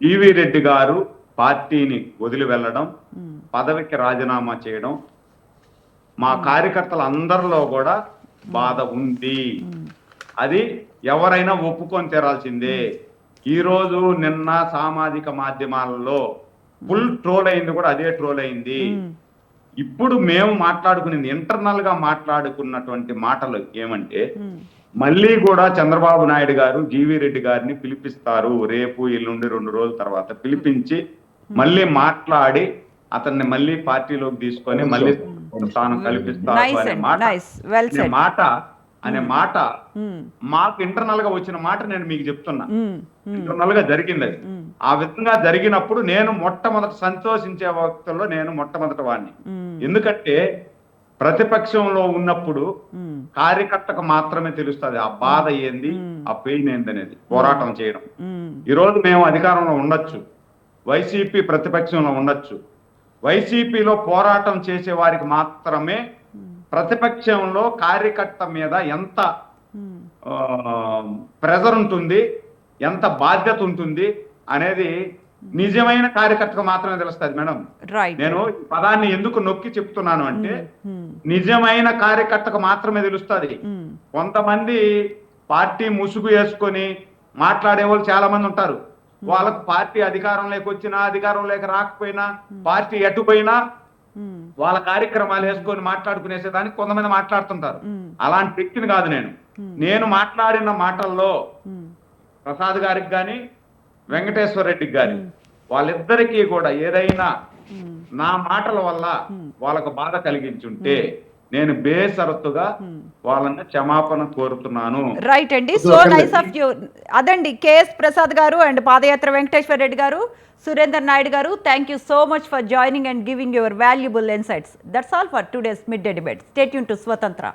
జీవీ రెడ్డి గారు పార్టీని వదిలి వెళ్ళడం, పదవికి రాజీనామా చేయడం మా కార్యకర్తల అందరిలో కూడా బాధ ఉంది. అది ఎవరైనా ఒప్పుకొని తీరాల్సిందే. ఈ రోజు నిన్న సామాజిక మాధ్యమాలలో ఫుల్ ట్రోల్ అయింది కూడా అదే ట్రోల్ అయింది. ఇప్పుడు మేము మాట్లాడుకునేది ఇంటర్నల్ గా మాట్లాడుకున్నటువంటి మాటలు ఏమంటే, మళ్ళీ కూడా చంద్రబాబు నాయుడు గారు జీవీ రెడ్డి గారిని పిలిపిస్తారు రేపు ఎల్లుండి 2 రోజుల తర్వాత పిలిపించి మళ్ళీ మాట్లాడి అతన్ని మళ్ళీ పార్టీలోకి తీసుకొని మళ్ళీ స్థానం కల్పిస్తారు అనే మాట మాకు ఇంటర్నల్ గా వచ్చిన మాట నేను మీకు చెప్తున్నా. ఇంటర్నల్ గా జరిగింది అది. ఆ విధంగా జరిగినప్పుడు నేను మొట్టమొదటి సంతోషించే వ్యక్తుల్లో నేను మొట్టమొదటి వాడిని. ఎందుకంటే ప్రతిపక్షంలో ఉన్నప్పుడు కార్యకర్తకు మాత్రమే తెలుస్తుంది ఆ బాధ ఏంది, ఆ పెయిన్ ఏంది అనేది పోరాటం చేయడం. ఈరోజు మేము అధికారంలో ఉండొచ్చు, వైసీపీ ప్రతిపక్షంలో ఉండొచ్చు. వైసీపీలో పోరాటం చేసే వారికి మాత్రమే ప్రతిపక్షంలో కార్యకర్త మీద ఎంత ప్రెజర్ ఉంటుంది, ఎంత బాధ్యత ఉంటుంది అనేది నిజమైన కార్యకర్తకు మాత్రమే తెలుస్తుంది మేడం.
రైట్.
నేను ఈ పదాన్ని ఎందుకు నొక్కి చెప్తున్నాను అంటే నిజమైన కార్యకర్తకు మాత్రమే తెలుస్తుంది. కొంతమంది పార్టీ ముసుగు వేసుకొని మాట్లాడే వాళ్ళు చాలా మంది ఉంటారు. వాళ్ళకు పార్టీ అధికారంలోకి వచ్చినా అధికారం లేక రాకపోయినా పార్టీ ఎటుపోయినా వాళ్ళ కార్యక్రమాలు వేసుకొని మాట్లాడుకునేసేదానికి కొంతమంది మాట్లాడుతుంటారు. అలాంటి వ్యక్తిని కాదు నేను. నేను మాట్లాడిన మాటల్లో ప్రసాద్ గారికి కానీ వెంకటేశ్వర రెడ్డికి కానీ వాళ్ళిద్దరికీ కూడా ఏదైనా నా మాటల వల్ల వాళ్ళకు బాధ కలిగించుంటే నేను బేసరత్తుగా వాళ్ళని క్షమాపణ కోరుతున్నాను.
రైట్ అండి, సో నైస్ ఆఫ్ యూ. అదండి కేఎస్ ప్రసాద్ గారు అండ్ పాదయాత్ర వెంకటేశ్వర రెడ్డి గారు, సురేందర్ నాయుడు గారు, thank you so much for joining and giving your valuable insights. That's all for today's mid day debate. Stay tune to స్వతంత్ర.